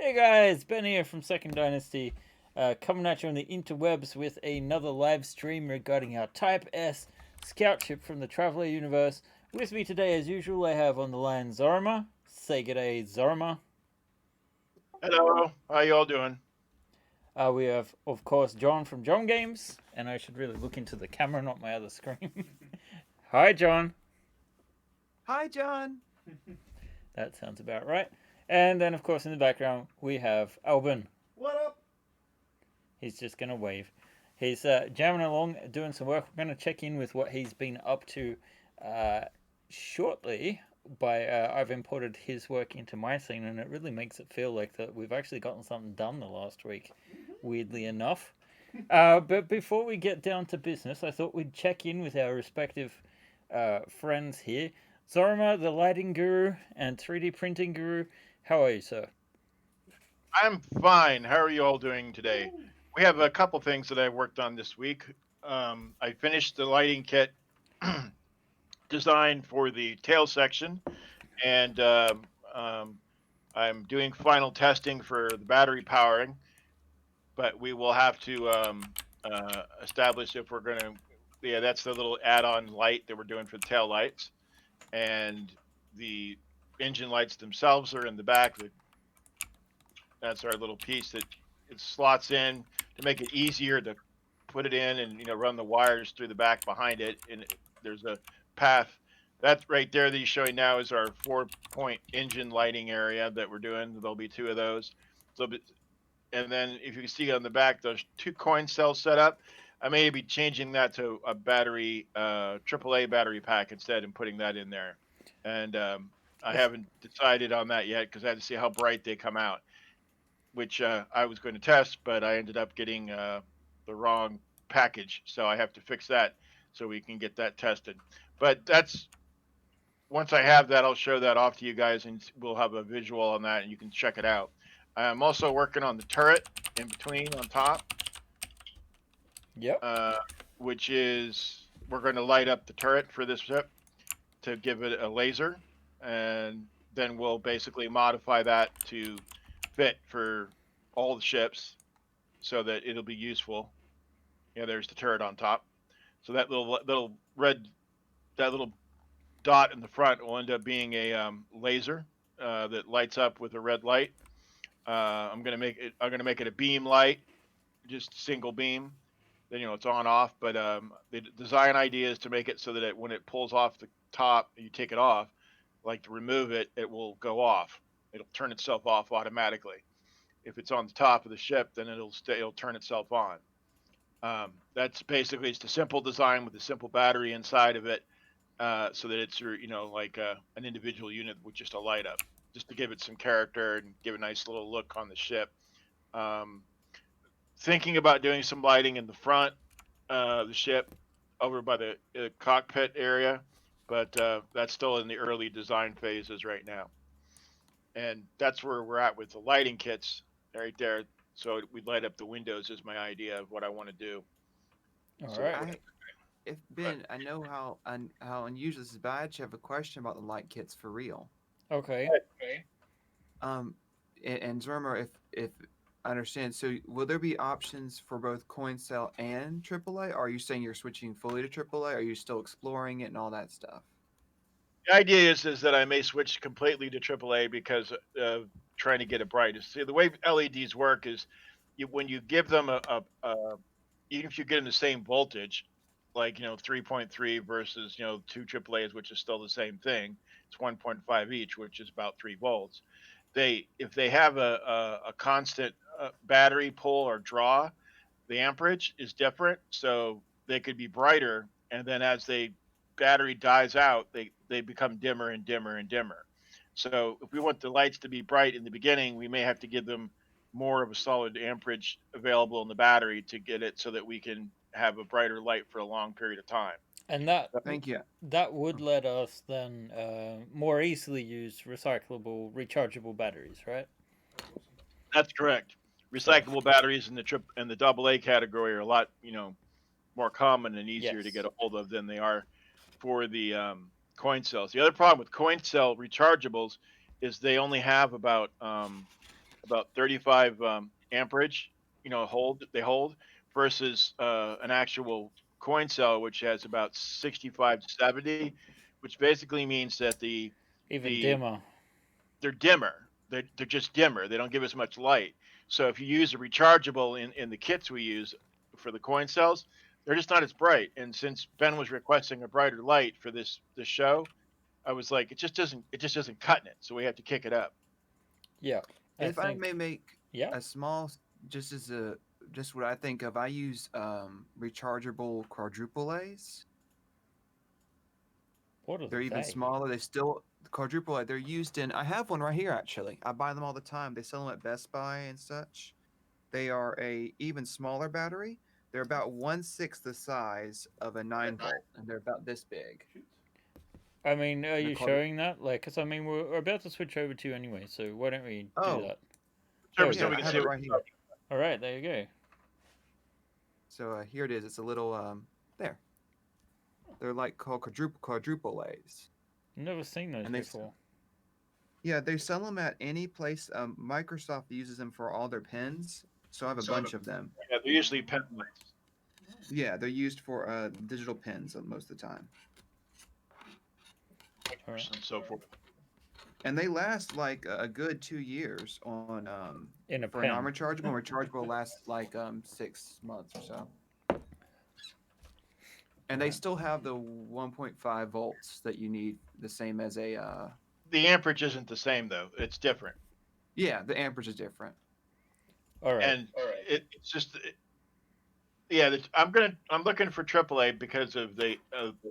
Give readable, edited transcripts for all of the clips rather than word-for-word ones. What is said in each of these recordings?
Hey guys, Ben here from Second Dynasty, coming at you on the interwebs with another live stream regarding our Type S scout ship from the Traveler universe. With me today, as usual, I have on the line Zorma. Say g'day, Zorma. Hello, how you all doing? We have, of course, John from John Games, and I should really look into the camera, not my other screen. Hi, John. Hi, John. That sounds about right. And then, of course, in the background, we have Albin. What up? He's just going to wave. He's jamming along, doing some work. We're going to check in with what he's been up to uh, shortly. I've imported his work into my scene, and it really makes it feel like that we've actually gotten something done the last week. Weirdly enough. But before we get down to business, I thought we'd check in with our respective friends here. Zorma, the lighting guru and 3D printing guru. How are you, sir? I'm fine. How are you all doing today? We have a couple things that I worked on this week. I finished the lighting kit design for the tail section, and I'm doing final testing for the battery powering. But we will have to establish if we're going to. Yeah, that's the little add-on light that we're doing for the tail lights, and the engine lights themselves are in the back. That's our little piece that it slots in to make it easier to put it in and run the wires through the back behind it. And there's a path. That right there that you're showing now is our 4-point engine lighting area that we're doing. There'll be two of those. So, and then if you can see on the back, those two coin cells set up. I may be changing that to a battery, AAA battery pack instead, and putting that in there. And I haven't decided on that yet because I had to see how bright they come out, which I was going to test, but I ended up getting the wrong package. So I have to fix that so we can get that tested. But that's once I have that, I'll show that off to you guys and we'll have a visual on that and you can check it out. I'm also working on the turret in between on top, Yep. which is we're going to light up the turret for this ship to give it a laser. And then we'll basically modify that to fit for all the ships so that it'll be useful. There's the turret on top. So that little red, that little dot in the front will end up being a laser that lights up with a red light. I'm gonna make it a beam light, just single beam. Then it's on off. But the design idea is to make it so that when it pulls off the top, you take it off, like to remove it, it will go off. It'll turn itself off automatically. If it's on the top of the ship, then it'll turn itself on. That's basically just a simple design with a simple battery inside of it, so that it's like an individual unit with just a light up, just to give it some character and give a nice little look on the ship. Um, Thinking about doing some lighting in the front of the ship over by the cockpit area, but that's still in the early design phases right now. And that's where we're at with the lighting kits right there. So we light up the windows is my idea of what I want to do. All So right. If but Ben, I know how unusual this is, but I actually have a question about the light kits for real. Okay. Um, and Zermer, if I understand, so will there be options for both coin cell and AAA? Or are you saying you're switching fully to AAA? Are you still exploring it and all that stuff? the idea is that I may switch completely to AAA because of trying to get it bright. See, the way LEDs work is when you give them even if you get them the same voltage, like 3.3 versus two AAA's, which is still the same thing. It's 1.5 each, which is about 3 volts. If they have a constant battery pull or draw, the amperage is different, so they could be brighter, and then as they battery dies out, they become dimmer and dimmer and dimmer. So if we want the lights to be bright in the beginning, we may have to give them more of a solid amperage available in the battery to get it so that we can have a brighter light for a long period of time. And that Thank you. that would let us then more easily use recyclable, rechargeable batteries, right? That's correct. So Recyclable batteries in the trip and the double A category are a lot, more common and easier to yes. get a hold of than they are for the coin cells. The other problem with coin cell rechargeables is they only have about about 35 amperage, hold versus an actual coin cell which has about 65 to 70, which basically means that Even the dimmer. they're dimmer. They're just dimmer. They don't give as much light. So if you use a rechargeable in the kits we use for the coin cells, they're just not as bright. And since Ben was requesting a brighter light for this show, I was like, it just isn't cutting it. So we have to kick it up. Yeah. If I may make Yeah. a small, just what I think of, I use rechargeable quadruple A's. What are They're even they? smaller. They still quadruple A. They're used in. I have one right here actually. I buy them all the time. They sell them at Best Buy and such. They are a even smaller battery. They're about 1/6 the size of a 9 volt, and they're about this big. I mean, are They're you called. showing that? Like, because I mean, we're about to switch over to you anyway, so why don't we do Oh, that? There we Cerberus, yeah, so go. we I can have see it what right here. All right, there you go. So here it is. It's a little there. They're like called quadruple A's, Never seen those and they before. yeah, they sell them at any place. Microsoft uses them for all their pens, so I have a bunch of them. yeah, they're usually pen lights. Yeah, they're used for digital pens most of the time, All right. And so forth. and they last like a good 2 years on In a for pen. non-rechargeable. Rechargeable lasts like 6 months or so, and they Right. still have the 1.5 volts that you need, the same as a The amperage isn't the same though; it's different. yeah, the amperage is different. All right. And it's just yeah. I'm looking for AAA because of the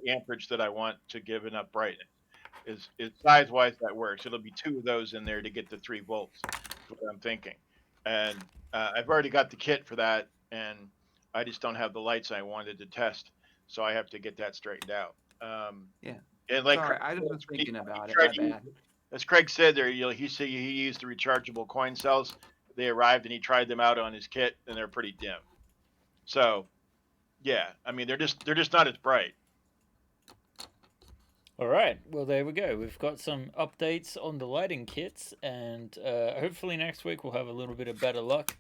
amperage that I want to give enough brightness. Is size wise that works? It'll be two of those in there to get the 3 volts. Is what I'm thinking, and I've already got the kit for that, and I just don't have the lights I wanted to test, so I have to get that straightened out. Yeah, And like sorry, I just was he, thinking about it. tried My to use, bad. as Craig said there, he said he used the rechargeable coin cells. They arrived and he tried them out on his kit, and they're pretty dim. So yeah, I mean they're just not as bright. All right. Well, there we go. We've got some updates on the lighting kits, and hopefully next week we'll have a little bit of better luck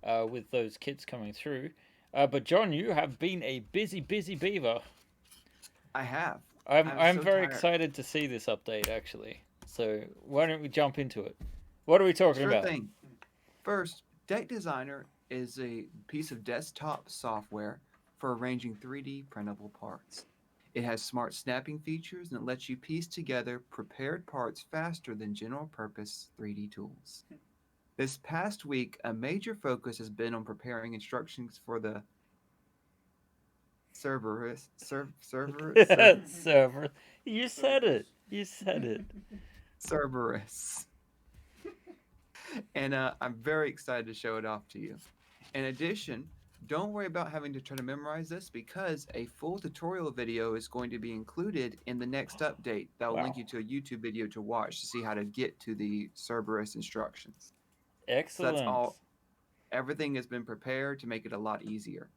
with those kits coming through. But John, you have been a busy beaver. I have. I'm so very tired. excited to see this update actually. So why don't we jump into it? What are we talking Sure about? thing. First, Deck Designer is a piece of desktop software for arranging 3D printable parts. It has smart snapping features and it lets you piece together prepared parts faster than general purpose 3D tools. This past week, a major focus has been on preparing instructions for the Server. You said it. You said it. Cerberus. And I'm very excited to show it off to you. In addition, don't worry about having to try to memorize this because a full tutorial video is going to be included in the next update that will link you to a YouTube video to watch to see how to get to the Cerberus instructions. So Excellent. that's all. Everything has been prepared to make it a lot easier.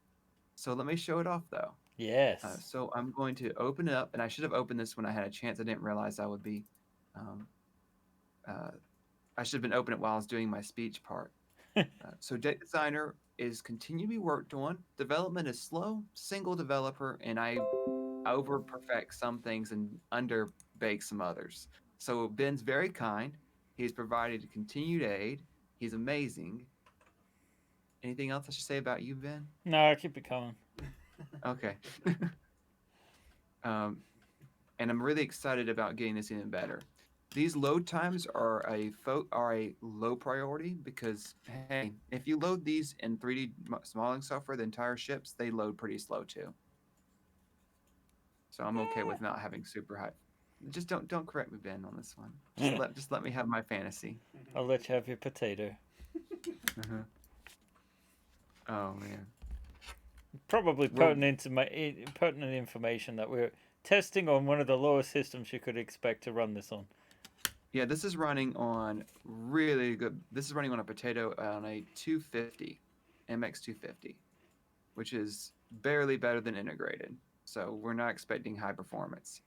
So let me show it off though. Yes. So I'm going to open it up, and I should have opened this when I had a chance. I didn't realize I would be. I should have been opening it while I was doing my speech part. So Deck Designer is continually worked on. Development is slow, single developer, and I over perfect some things and under bake some others. So Ben's very kind. He's provided continued aid. He's amazing. Anything else I should say about you, Ben? No, keep it coming. Okay. And I'm really excited about getting this even better. These load times are a low priority because hey, if you load these in 3D modeling software, the entire ships they load pretty slow too. So I'm okay with not having super high. Just don't correct me, Ben, on this one. Just let me have my fantasy. I'll let you have your potato. Uh-huh. Oh man. Probably pertinent information that we're testing on one of the lowest systems you could expect to run this on. Yeah, this is running on really good. This is running on a potato on a 250, MX 250, which is barely better than integrated. So we're not expecting high performance.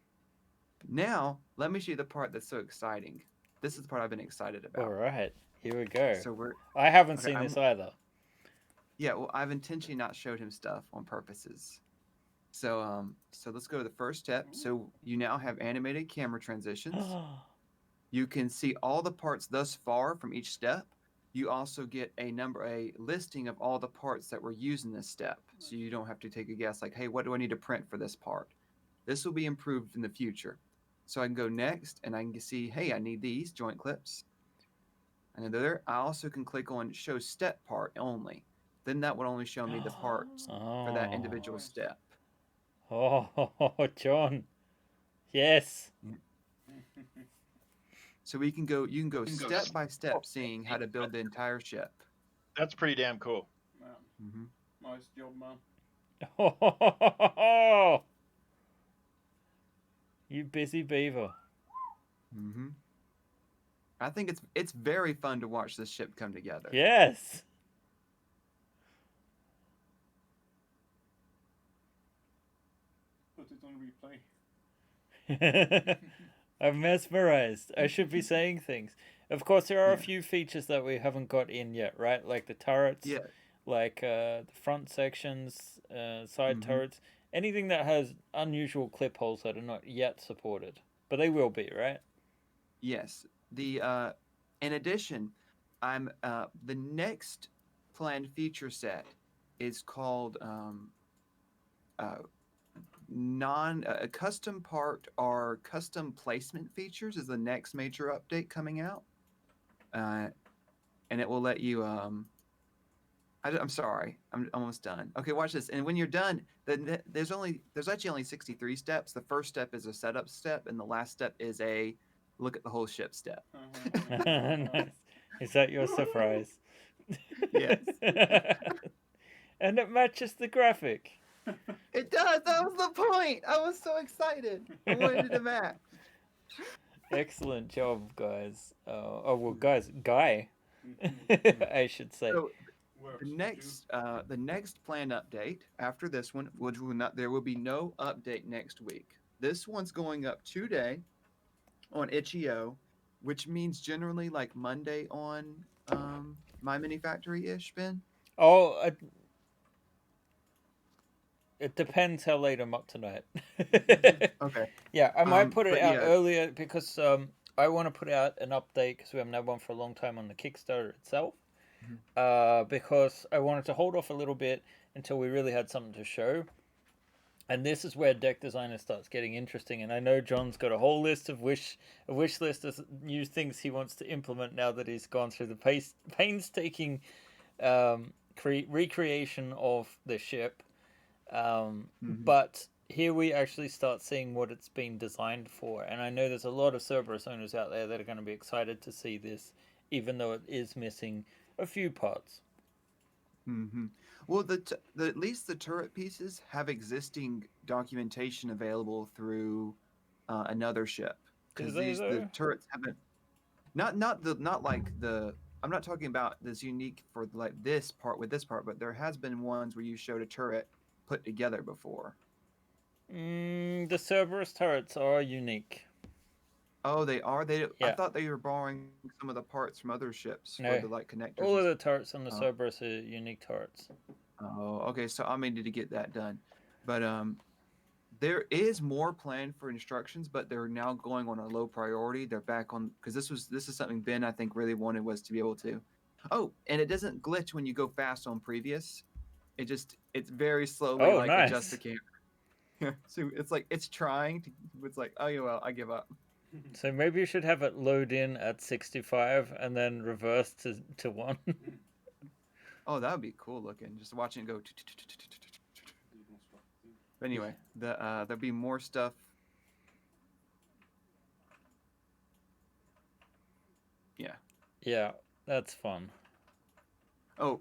Now, let me show you the part that's so exciting. this is the part I've been excited All about. right, here we go. So we're I haven't okay. seen this either. Yeah, well, I've intentionally not showed him stuff on purposes. So let's go to the first step. So you now have animated camera transitions. You can see all the parts thus far from each step. You also get a listing of all the parts that were used in this step. So you don't have to take a guess like, hey, what do I need to print for this part? This will be improved in the future. So I can go next and I can see, hey, I need these joint clips. And there, I also can click on show step part only. Then that would only show me the parts for that individual step. Oh, John. Yes. So you can go step by step seeing how to build the entire ship. That's pretty damn cool. Mm-hmm. Nice job, man. Oh, you busy beaver. Mm-hmm. I think it's very fun to watch this ship come together. Yes. Put it on replay. I'm mesmerized. I should be saying things. Of course, there are a few features that we haven't got in yet, right? Like the turrets, Yeah. like the front sections, side turrets, anything that has unusual clip holes that are not yet supported, but they will be, right? Yes. In addition, I'm the next planned feature set is called custom part or custom placement features is the next major update coming out, and it will let you I'm sorry, I'm almost done. Okay, watch this. And when you're done, then there's actually only 63 steps. The first step is a setup step, and the last step is a look at the whole ship step. Nice. Is that your surprise? Yes. And it matches the graphic. It does. That was the point. I was so excited. I wanted it to match. Excellent job, guys. Guy, I should say. So Works the next planned update after this one, which will not, there will be no update next week. This one's going up today on itch.io, which means generally like Monday on My Mini Factory ish, Ben. Oh, it depends how late I'm up tonight. Okay. Yeah, I might put it but out yeah. earlier because I want to put out an update because we haven't had one for a long time on the Kickstarter itself. Because I wanted to hold off a little bit until we really had something to show. And this is where Deck Designer starts getting interesting. And I know John's got a whole list of a wish list of new things he wants to implement now that he's gone through the painstaking recreation of the ship. But here we actually start seeing what it's been designed for. And I know there's a lot of Cerberus owners out there that are going to be excited to see this, even though it is missing a few parts. Well, at least the turret pieces have existing documentation available through another ship because the turrets haven't not like the I'm not talking about this unique for like this part with this part, but there has been ones where you showed a turret put together before. The Cerberus turrets are unique. Oh, they are. Yeah. I thought they were borrowing some of the parts from other ships for the like connectors. All of the turrets on the Cerberus are unique turrets. Oh, okay. So I needed to get that done, but there is more planned for instructions, but they're now going on a low priority. They're back on because this is something Ben I think really wanted was to be able to. Oh, and it doesn't glitch when you go fast on previous. It's very slowly adjust the camera. So it's like it's trying to. It's like oh yeah, well I give up. So maybe you should have it load in at 65 and then reverse to 1. Oh, that would be cool looking. Just watching it go. But anyway, there'll be more stuff. Yeah. Yeah, that's fun. Oh,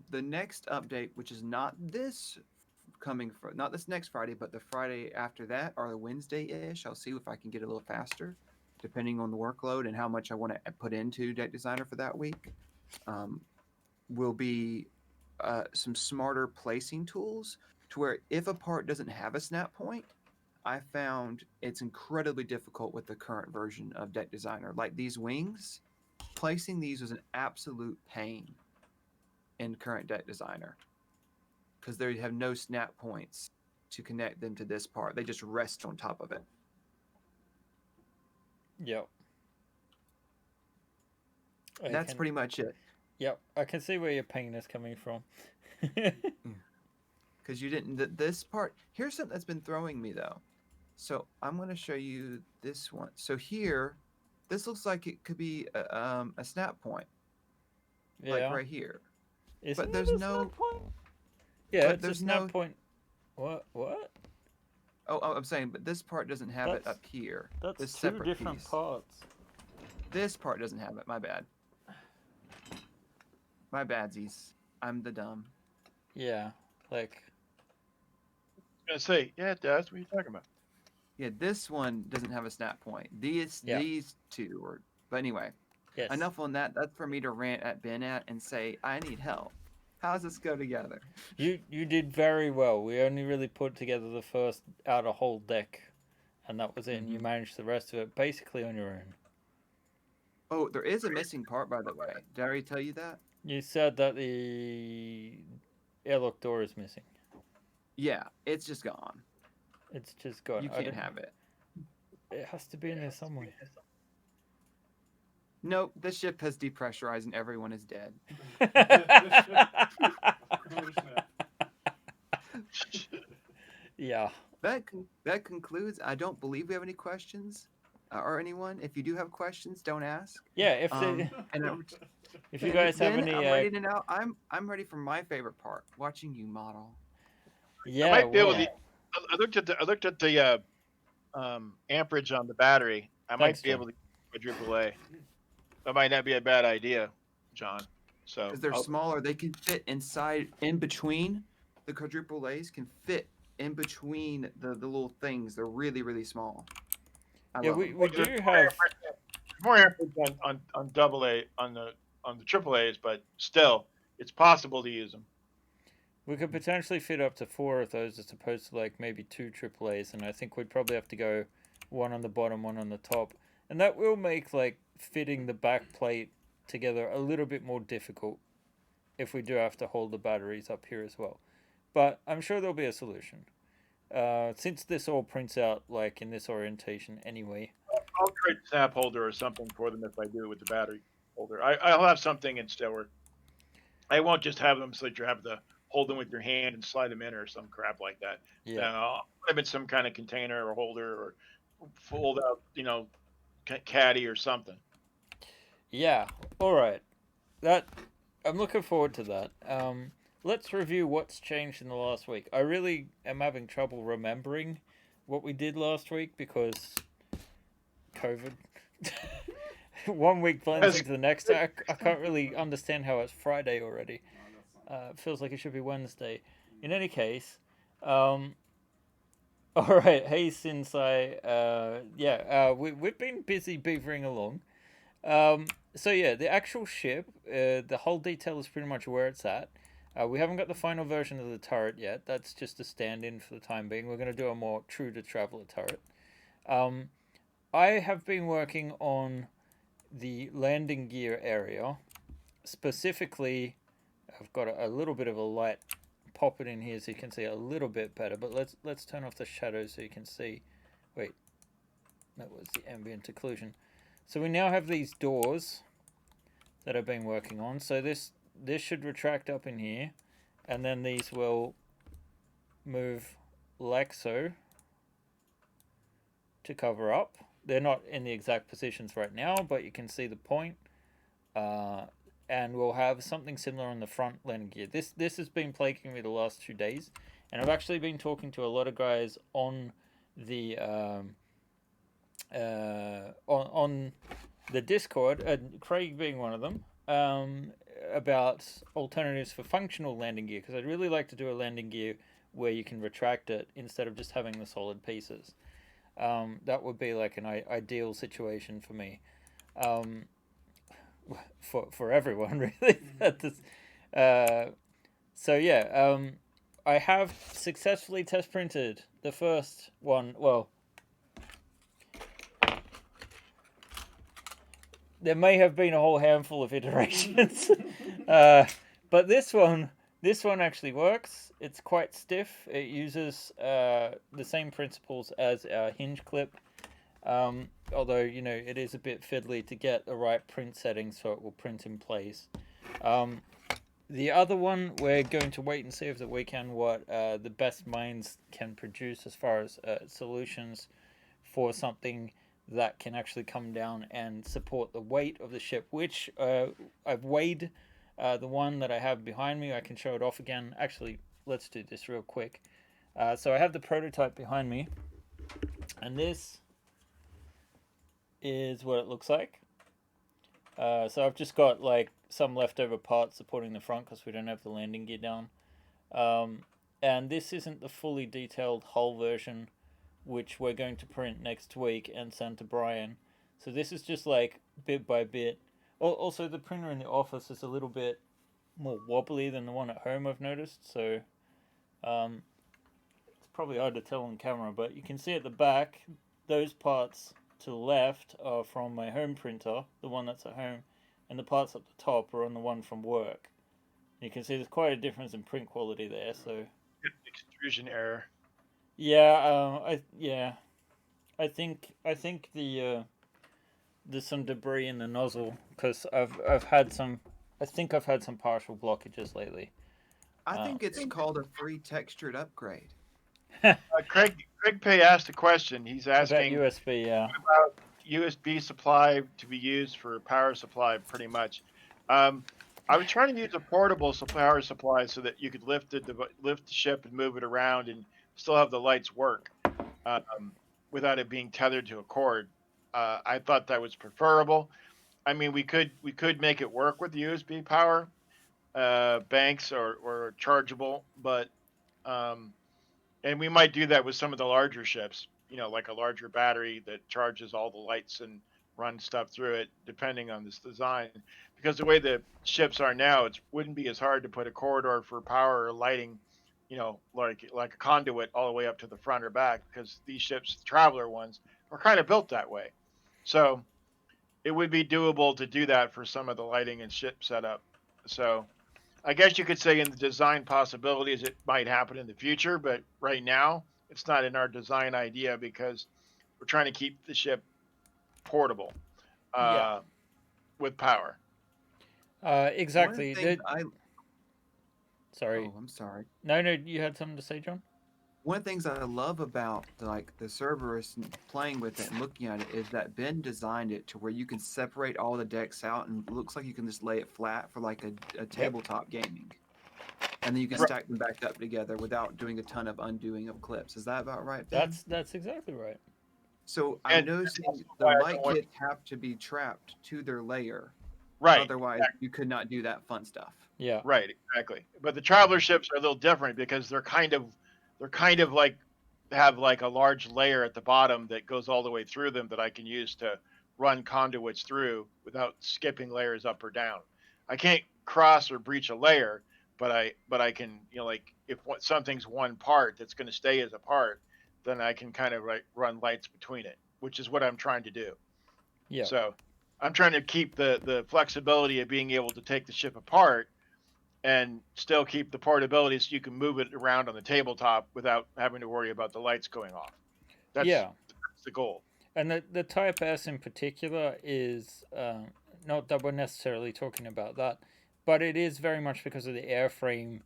the next update, which is not this next Friday, but the Friday after that, or the Wednesday-ish. I'll see if I can get a little faster, depending on the workload and how much I want to put into Deck Designer for that week. Will be some smarter placing tools to where if a part doesn't have a snap point, I found it's incredibly difficult with the current version of Deck Designer. Like these wings, placing these was an absolute pain in current Deck Designer because they have no snap points to connect them to this part. They just rest on top of it. Yep. That's pretty much it. Yep, I can see where your pain is coming from. Because you didn't. This part. Here's something that's been throwing me though. So I'm going to show you this one. So here, this looks like it could be a snap point, like right here. Isn't there's it a no- snap point? Yeah, but it's a there's snap no- point. What? Oh, I'm saying, but this part doesn't have it That's- up here. That's This two separate different piece. parts. This part doesn't have it. My bad. My badsies. I'm the dumb. Yeah, like I was gonna say, yeah, it does. What are you talking about? Yeah, this one doesn't have a snap point. These two are. But anyway, yes. enough on that. That's for me to rant at Ben at and say I need help. How does this go together? You did very well. We only really put together the first outer whole deck, and that was it. And you managed the rest of it basically on your own. Oh, there is a missing part, by the way. Did I already tell you that? You said that the airlock door is missing. Yeah, it's just gone. It's just gone. You can't have it. It has to be in there somewhere. Nope, the ship has depressurized and everyone is dead. Yeah. That concludes. I don't believe we have any questions or anyone. If you do have questions, don't ask. Yeah, if And I'm- if you guys have Ben, any I'm ready to know. I'm ready for my favorite part, watching you model. yeah, I might be able well, to. I looked at the amperage on the battery. I might Thanks, be John. able to quadruple A. That might not be a bad idea, John. So Because they're I'll- smaller, they can fit inside, in between. The quadruple A's can fit in between the little things. They're really, really small. I yeah, love we, them. we do have more amperage on double A on the triple A's, but still, it's possible to use them. we could potentially fit up to 4 of those as opposed to like maybe 2 AAAs, and I think we'd probably have to go one on the bottom, one on the top, and that will make like fitting the back plate together a little bit more difficult if we do have to hold the batteries up here as well. But I'm sure there'll be a solution. Since this all prints out like in this orientation anyway. I'll trade a snap holder or something for them if I do with the battery holder. I'll have something instead where I won't just have them so that you have to hold them with your hand and slide them in or some crap like that. Yeah. I'll put them in some kind of container or holder or fold out, caddy or something. Yeah. All right. That I'm looking forward to that. Let's review what's changed in the last week. I really am having trouble remembering what we did last week because COVID. 1 week blends into the next. I can't really understand how it's Friday already. It feels like it should be Wednesday. In any case, all right. Hey, Sinsai. We've been busy beavering along. So yeah, the actual ship, the whole detail is pretty much where it's at. We haven't got the final version of the turret yet. That's just a stand-in for the time being. We're going to do a more true-to-traveler turret. I have been working on the landing gear area. Specifically, I've got a little bit of a light. Pop it in here so you can see a little bit better. But let's turn off the shadows so you can see. Wait, that was the ambient occlusion. So we now have these doors that I've been working on. So this should retract up in here, and then these will move like so to cover up. They're not in the exact positions right now, but you can see the point. And we'll have something similar on the front landing gear. This has been plaguing me the last 2 days, and I've actually been talking to a lot of guys on the on the Discord, Craig being one of them, about alternatives for functional landing gear, because I'd really like to do a landing gear where you can retract it instead of just having the solid pieces. That would be like an ideal situation for me, for everyone really. So yeah, I have successfully test printed the first one. Well, there may have been a whole handful of iterations, but this one actually works. It's quite stiff. It uses the same principles as our hinge clip, although it is a bit fiddly to get the right print settings so it will print in place. The other one, we're going to wait and see over the weekend what the best minds can produce as far as solutions for something that can actually come down and support the weight of the ship, which I've weighed the one that I have behind me. I can show it off again. Actually, let's do this real quick. So I have the prototype behind me, and this is what it looks like. So I've just got like some leftover parts supporting the front because we don't have the landing gear down. And this isn't the fully detailed hull version, which we're going to print next week and send to Brian. So this is just like bit by bit. Also, the printer in the office is a little bit more wobbly than the one at home, I've noticed. So it's probably hard to tell on camera, but you can see at the back, those parts to the left are from my home printer, the one that's at home, and the parts at the top are on the one from work. You can see there's quite a difference in print quality there. So Extrusion error. yeah, I think there's some debris in the nozzle because I've had some. I think I've had some partial blockages lately. I think it's called a free textured upgrade. Craig Pay asked a question. He's About asking USB, yeah. about USB supply to be used for power supply, pretty much. I was trying to use a portable power supply so that you could lift the ship and move it around and still have the lights work without it being tethered to a cord. I thought that was preferable. I mean, we could make it work with USB power banks or chargeable, but and we might do that with some of the larger ships. Like a larger battery that charges all the lights and runs stuff through it, depending on this design. Because the way the ships are now, it wouldn't be as hard to put a corridor for power or lighting, like a conduit all the way up to the front or back, because these ships, the Traveler ones, are kind of built that way. So it would be doable to do that for some of the lighting and ship setup. So I guess you could say in the design possibilities, it might happen in the future, but right now it's not in our design idea because we're trying to keep the ship portable with power. Exactly. Sorry. Oh, I'm sorry. No, you had something to say, John? One of the things I love about the Cerberus and playing with it and looking at it is that Ben designed it to where you can separate all the decks out and it looks like you can just lay it flat for like a tabletop gaming. And then you can stack them back up together without doing a ton of undoing of clips. Is that about right, Ben? That's exactly right. So I'm noticing the light kits have to be trapped to their layer. Right. Otherwise, you could not do that fun stuff. Yeah. Right, exactly. But the Traveler ships are a little different because they're kind of like have like a large layer at the bottom that goes all the way through them that I can use to run conduits through without skipping layers up or down. I can't cross or breach a layer, but I can, like if something's one part that's going to stay as a part, then I can kind of run lights between it, which is what I'm trying to do. Yeah. So I'm trying to keep the flexibility of being able to take the ship apart and still keep the portability so you can move it around on the tabletop without having to worry about the lights going off. That's the goal. And the Type S in particular is not that we're necessarily talking about that, but it is very much because of the airframe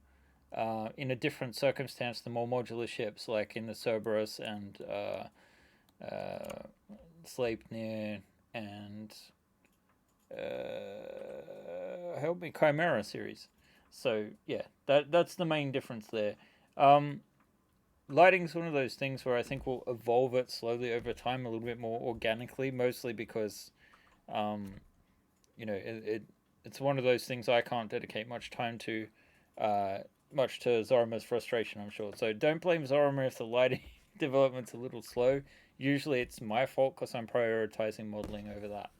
in a different circumstance, the more modular ships like in the Cerberus and Sleipnir and help me, Chimera series. So yeah, that's the main difference there. Lighting's one of those things where I think we'll evolve it slowly over time, a little bit more organically, mostly because it's one of those things I can't dedicate much time to, much to Zorima's frustration, I'm sure. So don't blame Zorima if the lighting development's a little slow. Usually it's my fault because I'm prioritizing modeling over that.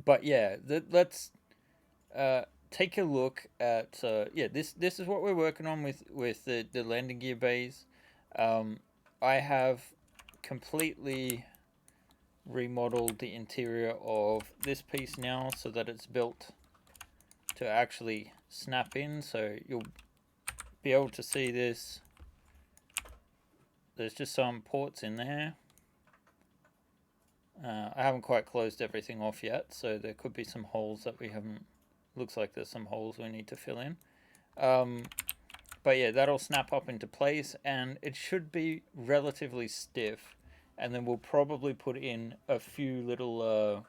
But yeah, let's take a look at this is what we're working on with the landing gear bays. I have completely remodeled the interior of this piece now so that it's built to actually snap in, so you'll be able to see this. There's just some ports in there. I haven't quite closed everything off yet, so there could be some holes that we haven't. Looks like there's some holes we need to fill in. But yeah, that'll snap up into place, and it should be relatively stiff. And then we'll probably put in a few little,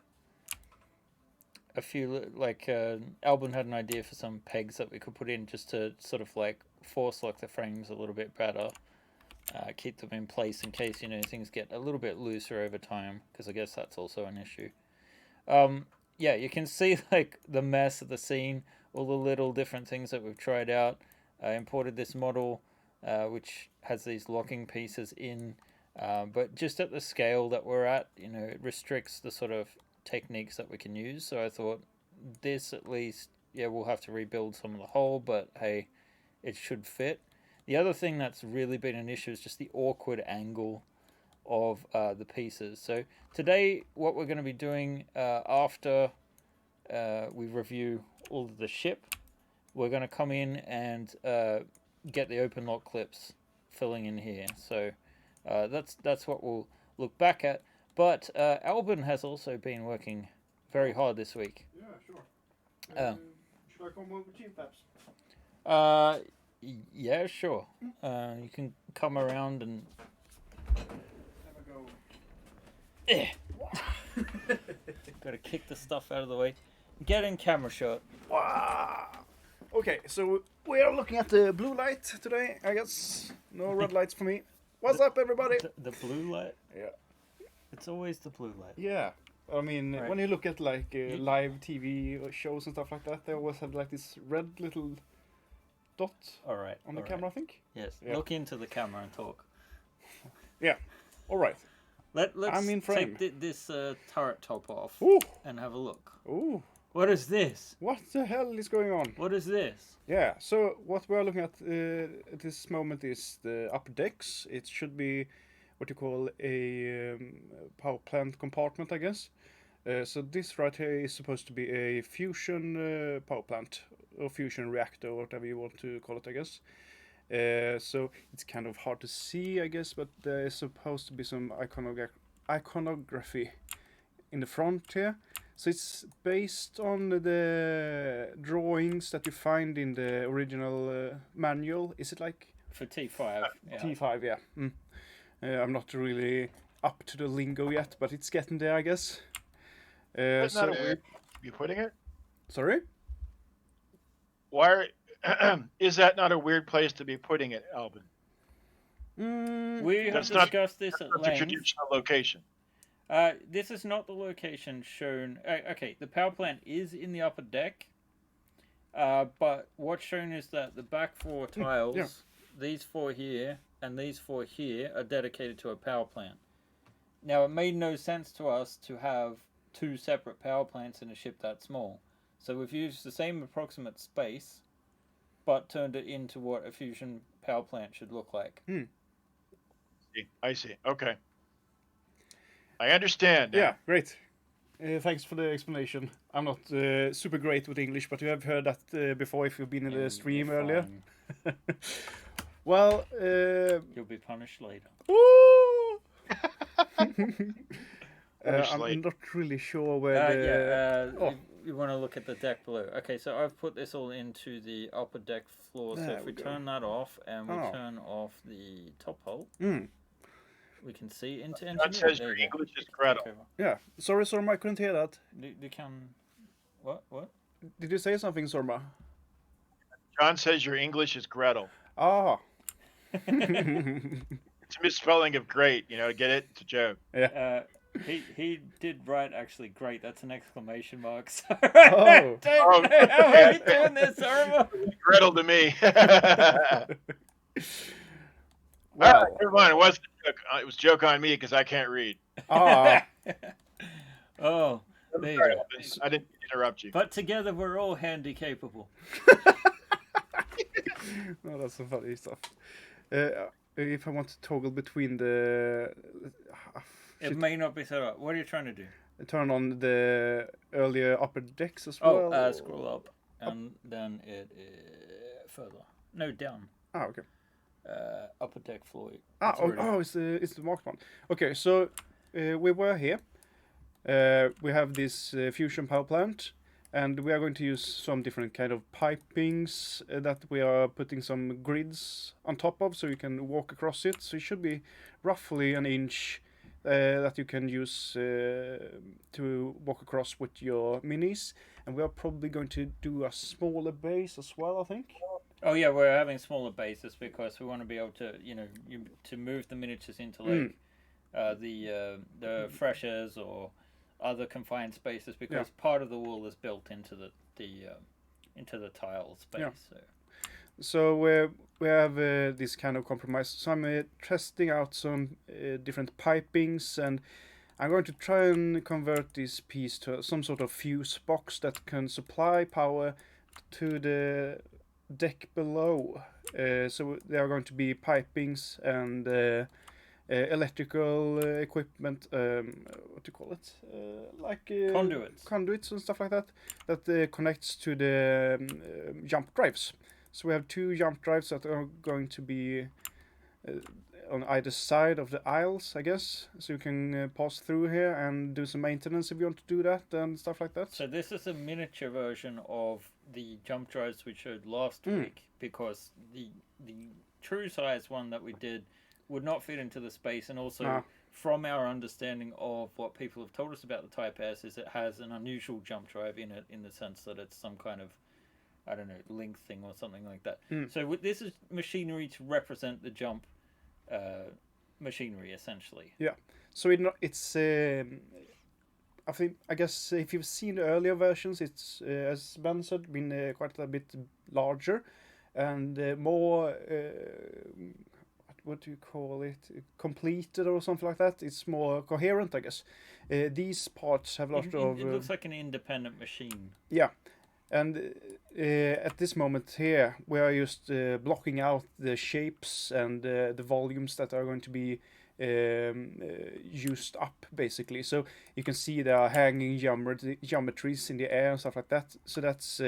Albin had an idea for some pegs that we could put in just to sort of like force lock the frames a little bit better. Keep them in place in case, things get a little bit looser over time, because I guess that's also an issue. Yeah, you can see like the mess of the scene, all the little different things that we've tried out. I imported this model, which has these locking pieces in, but just at the scale that we're at, it restricts the sort of techniques that we can use. So I thought this, at least, we'll have to rebuild some of the hole, but hey, it should fit. The other thing that's really been an issue is just the awkward angle of the pieces. So today, what we're going to be doing after we review all of the ship, we're going to come in and get the open lock clips filling in here. So that's what we'll look back at. But Albin has also been working very hard this week. Yeah, sure. Should I come over with you, perhaps? Yeah, sure. You can come around and. Have a go. Gotta kick the stuff out of the way. Get in camera shot. Wow. Okay, so we are looking at the blue light today, I guess. No red lights for me. What's up, everybody? The blue light? Yeah. It's always the blue light. Yeah. I mean, Right. when you look at like live TV shows and stuff like that, they always have like this red little dot Alright. on the camera, I think. Yes. Yeah. Look into the camera and talk. All right. Let's I'm in frame. take this turret top off Ooh. and have a look. Ooh. What is this? What the hell is going on? What is this? Yeah, so what we're looking at this moment is the upper decks. It should be what you call a power plant compartment, I guess. So this right here is supposed to be a fusion power plant, or fusion reactor, or whatever you want to call it, I guess. So it's kind of hard to see, I guess, but there is supposed to be some iconography in the front here. So it's based on the drawings that you find in the original manual. Is it like For T5. Yeah. T5? Yeah. I'm not really up to the lingo yet, but it's getting there, I guess. That's So, not a weird. You putting it? sorry? Why is that not a weird place to be putting it, Albin? We have That's not- discussed this at That's a length. traditional location. This is not the location shown. Okay, the power plant is in the upper deck. But what's shown is that the back four tiles, yeah. these four here and these four here, are dedicated to a power plant. Now, it made no sense to us to have two separate power plants in a ship that small. So we've used the same approximate space, but turned it into what a fusion power plant should look like. I see. Okay. I understand. now. Yeah, great. Thanks for the explanation. I'm not super great with English, but you have heard that before if you've been in the And stream you're earlier. fine. Well, You'll be punished later. ooh! Finish I'm late. not really sure where oh. You want to look at the deck below. Okay, so I've put this all into the upper deck floor. So There if we we go. turn that off and we Oh. turn off the top hole, Mm, we can see into That engineering. says There your you go. English is Gretel. Take over. yeah. Sorry, Sorma, I couldn't hear that. You can. What? What? Did you say something, Sorma? John says your English is Gretel. Ah. It's a misspelling of great. Get it? It's a joke. He did write actually great. That's an exclamation mark. So Oh. Oh, how are you doing this, Irma? Gretel to me. Wow. Never mind. It wasn't a joke. It was a joke on me because I can't read. Ah. Oh, There you go. I didn't interrupt you. But together we're all handy capable. Oh, that's some funny stuff. If I want to toggle between the... It may not be set up. What are you trying to do? Turn on the earlier upper decks as well? Oh, scroll up. And then it is further. No, down. Ah, okay. Upper deck floor. It's the marked one. Okay, so we were here. We have this fusion power plant, and we are going to use some different kind of pipings that we are putting some grids on top of, so you can walk across it. So it should be roughly an inch that you can use to walk across with your minis. And we are probably going to do a smaller base as well, I think. Oh yeah, we're having smaller bases because we want to be able to, to move the miniatures into like the freshers or other confined spaces, because part of the wall is built into the tile space. Yeah. So we have this kind of compromise. So I'm testing out some different pipings, and I'm going to try and convert this piece to some sort of fuse box that can supply power to the deck below. So there are going to be pipings and electrical equipment, what do you call it? Like conduits and stuff like that, that connects to the jump drives. So we have 2 jump drives that are going to be on either side of the aisles, I guess. So you can pass through here and do some maintenance if you want to do that and stuff like that. So this is a miniature version of the jump drives we showed last week, because the true size one that we did would not fit into the space, and also from our understanding of what people have told us about the Type S is it has an unusual jump drive in it, in the sense that it's some kind of, I don't know, link thing or something like that. So this is machinery to represent the jump machinery, essentially. Yeah. So it's I guess if you've seen the earlier versions, it's as Ben said, been quite a bit larger and more. What do you call it? Completed or something like that. It's more coherent, I guess. These parts have a lot of. It looks like an independent machine. Yeah. And at this moment here, we are just blocking out the shapes and the volumes that are going to be used up, basically. So you can see there are hanging geometries in the air and stuff like that. So that's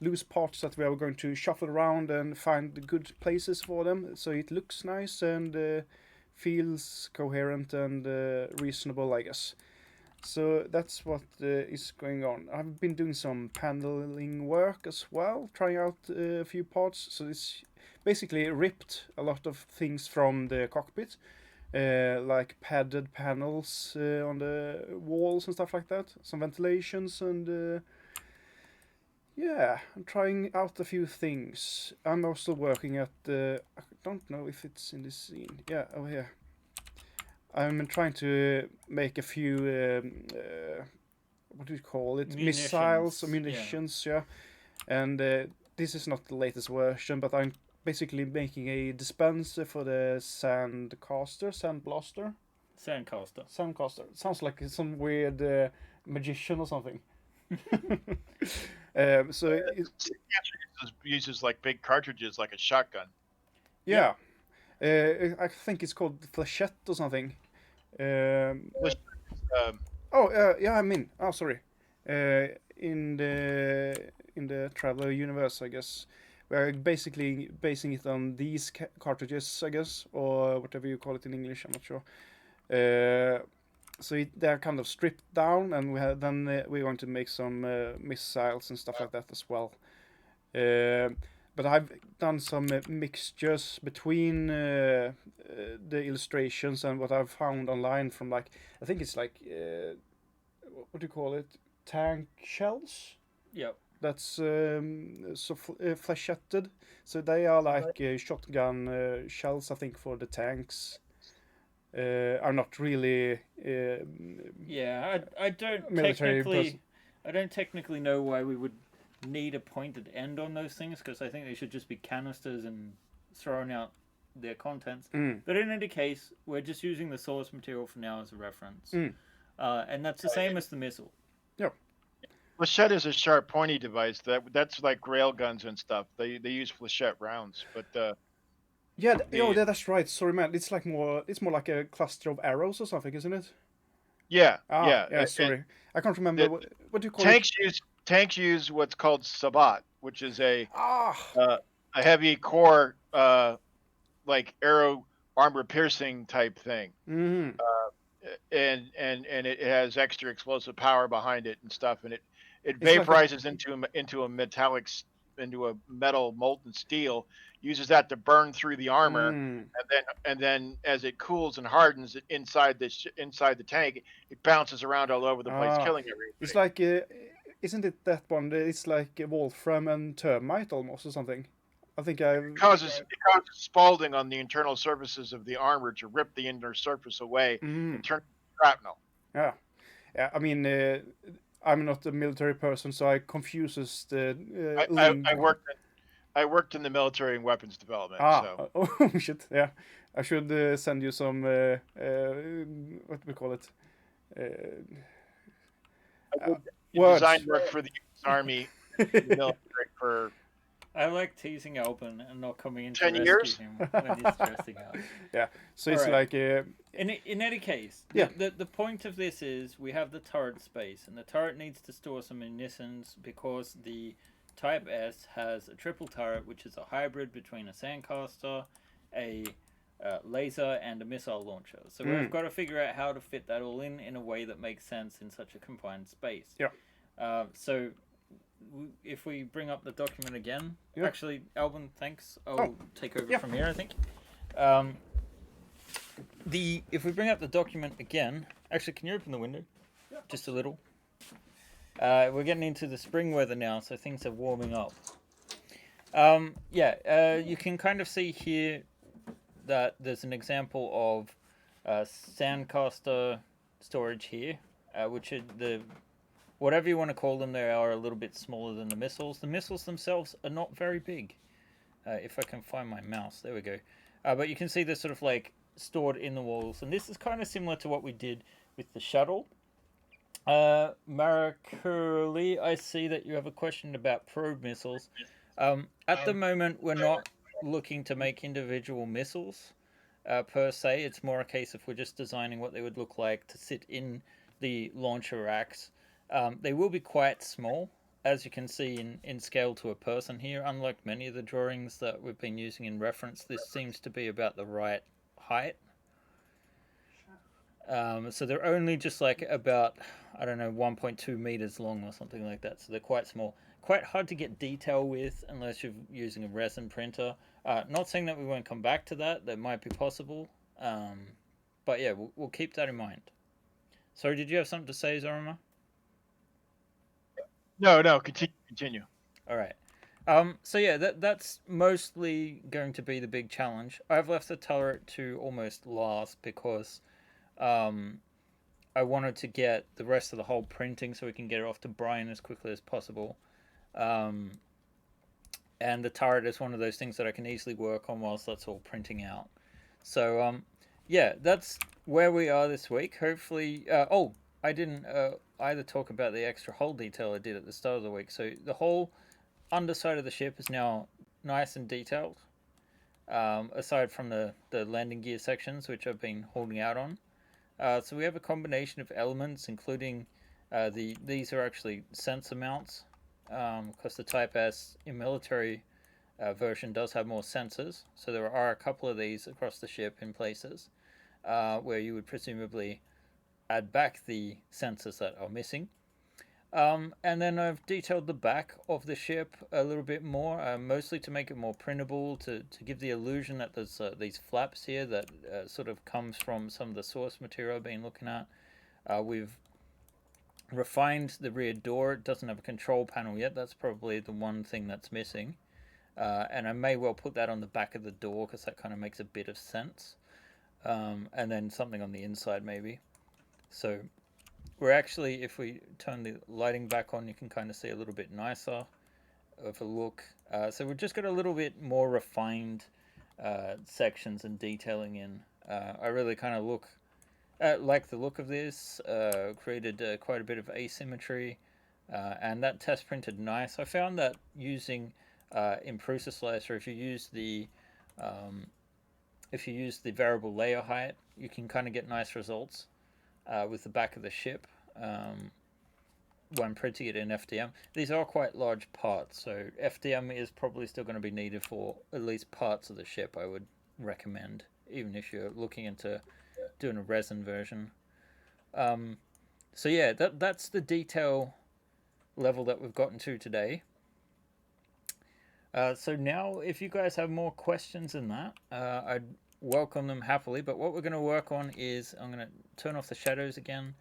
loose parts that we are going to shuffle around and find good places for them. So it looks nice and feels coherent and reasonable, I guess. So that's what is going on. I've been doing some paneling work as well, trying out a few parts. So it's basically ripped a lot of things from the cockpit, like padded panels on the walls and stuff like that. Some ventilations and I'm trying out a few things. I'm also working at I don't know if it's in this scene. Yeah, over here. I'm trying to make a few, what do you call it? Missiles or munitions, yeah. And this is not the latest version, but I'm basically making a dispenser for the sandcaster. Sandcaster. Sounds like some weird magician or something. So it uses like big cartridges, like a shotgun. Yeah. I think it's called flechette or something. Sorry. In the Traveler universe, I guess we're basically basing it on these cartridges, I guess, or whatever you call it in English. I'm not sure. So they're kind of stripped down, and we're going to make some missiles and stuff like that as well. But I've done some mixtures between the illustrations and what I've found online from, like, I think it's like, what do you call it? Tank shells? Yep. That's flechetted. So they are like shotgun shells, I think, for the tanks. Are not really. I don't technically know why we would need a pointed end on those things, because I think they should just be canisters and throwing out their contents. But in any case, we're just using the source material for now as a reference, and that's the same as the missile. Yeah. Flechette is a sharp, pointy device. That's like rail guns and stuff. They use flechette rounds, but Yeah, the yeah, that's right. Sorry, man. It's more like a cluster of arrows or something, isn't it? yeah, Ah, yeah, yeah. and Sorry, I can't remember the what do you call it. tanks use what's called sabat, which is Ah, uh, a heavy core like arrow armor piercing type thing. mm, And it has extra explosive power behind it and stuff, and it it's like a vaporizes into a metal molten steel, uses that to burn through the armor, mm. and then as it cools and hardens inside inside the tank, it bounces around all over the place, Ah, killing it's everything. like isn't it that one? It's like Wolfram and termite almost or something. I think It causes spalding on the internal surfaces of the armor to rip the inner surface away and mm, turn it to shrapnel. yeah, yeah. I mean, I'm not a military person, so I confuses the I, I, link. I worked I worked in the military and weapons development, Ah, so oh shit, yeah. I should send you some what do we call it? Uh, I did design words. work for the U.S. Army in the military for I like teasing Albin and not coming in to 10 rescue years. him when he's stressing out. Yeah. So All it's right. like In any case, Yeah. the point of this is we have the turret space, and the turret needs to store some munitions because the Type S has a triple turret, which is a hybrid between a sandcaster, a laser, and a missile launcher. So we've got to figure out how to fit that all in a way that makes sense in such a confined space. Yeah. So if we bring up the document again, Yeah. actually, Albin, thanks. I'll take over Yeah. from here, I think. If we bring up the document again, actually, can you open the window? Yeah. Just a little. We're getting into the spring weather now, so things are warming up. You can kind of see here that there's an example of sandcaster storage here, which are whatever you want to call them, they are a little bit smaller than the missiles. The missiles themselves are not very big. If I can find my mouse, there we go. But you can see they're sort of like stored in the walls, and this is kind of similar to what we did with the shuttle. Mara Curley, I see that you have a question about probe missiles. At the moment, we're not looking to make individual missiles per se. It's more a case of we're just designing what they would look like to sit in the launcher racks. They will be quite small, as you can see in scale to a person here. Unlike many of the drawings that we've been using in reference, this seems to be about the right height. So they're only just like about, I don't know, 1.2 meters long or something like that. So they're quite small. Quite hard to get detail with unless you're using a resin printer. Not saying that we won't come back to that. That might be possible. But yeah, we'll keep that in mind. Sorry, did you have something to say, Zorima? No, continue. All right. So yeah, that's mostly going to be the big challenge. I've left the turret to almost last because I wanted to get the rest of the whole printing so we can get it off to Brian as quickly as possible. And the turret is one of those things that I can easily work on whilst that's all printing out. So yeah, that's where we are this week. Hopefully, I didn't either talk about the extra hull detail I did at the start of the week. So the whole underside of the ship is now nice and detailed, aside from the landing gear sections, which I've been holding out on. So we have a combination of elements, including these are actually sensor mounts, because the Type S in military version does have more sensors. So there are a couple of these across the ship in places where you would presumably add back the sensors that are missing. And then I've detailed the back of the ship a little bit more, mostly to make it more printable, to give the illusion that there's these flaps here that sort of comes from some of the source material I've been looking at. We've refined the rear door. It doesn't have a control panel yet. That's probably the one thing that's missing. And I may well put that on the back of the door because that kind of makes a bit of sense. And then something on the inside maybe. So we're actually, if we turn the lighting back on, you can kind of see a little bit nicer of a look. So we've just got a little bit more refined sections and detailing in. I really kind of look like the look of this. Created quite a bit of asymmetry, and that test printed nice. I found that using Imprusa Slicer, if you use the variable layer height, you can kind of get nice results with the back of the ship when printing it in FDM. These are quite large parts, so FDM is probably still going to be needed for at least parts of the ship, I would recommend, even if you're looking into doing a resin version. So yeah, that's the detail level that we've gotten to today. So now, if you guys have more questions than that, I'd welcome them happily. But what we're going to work on is I'm going to turn off the shadows again,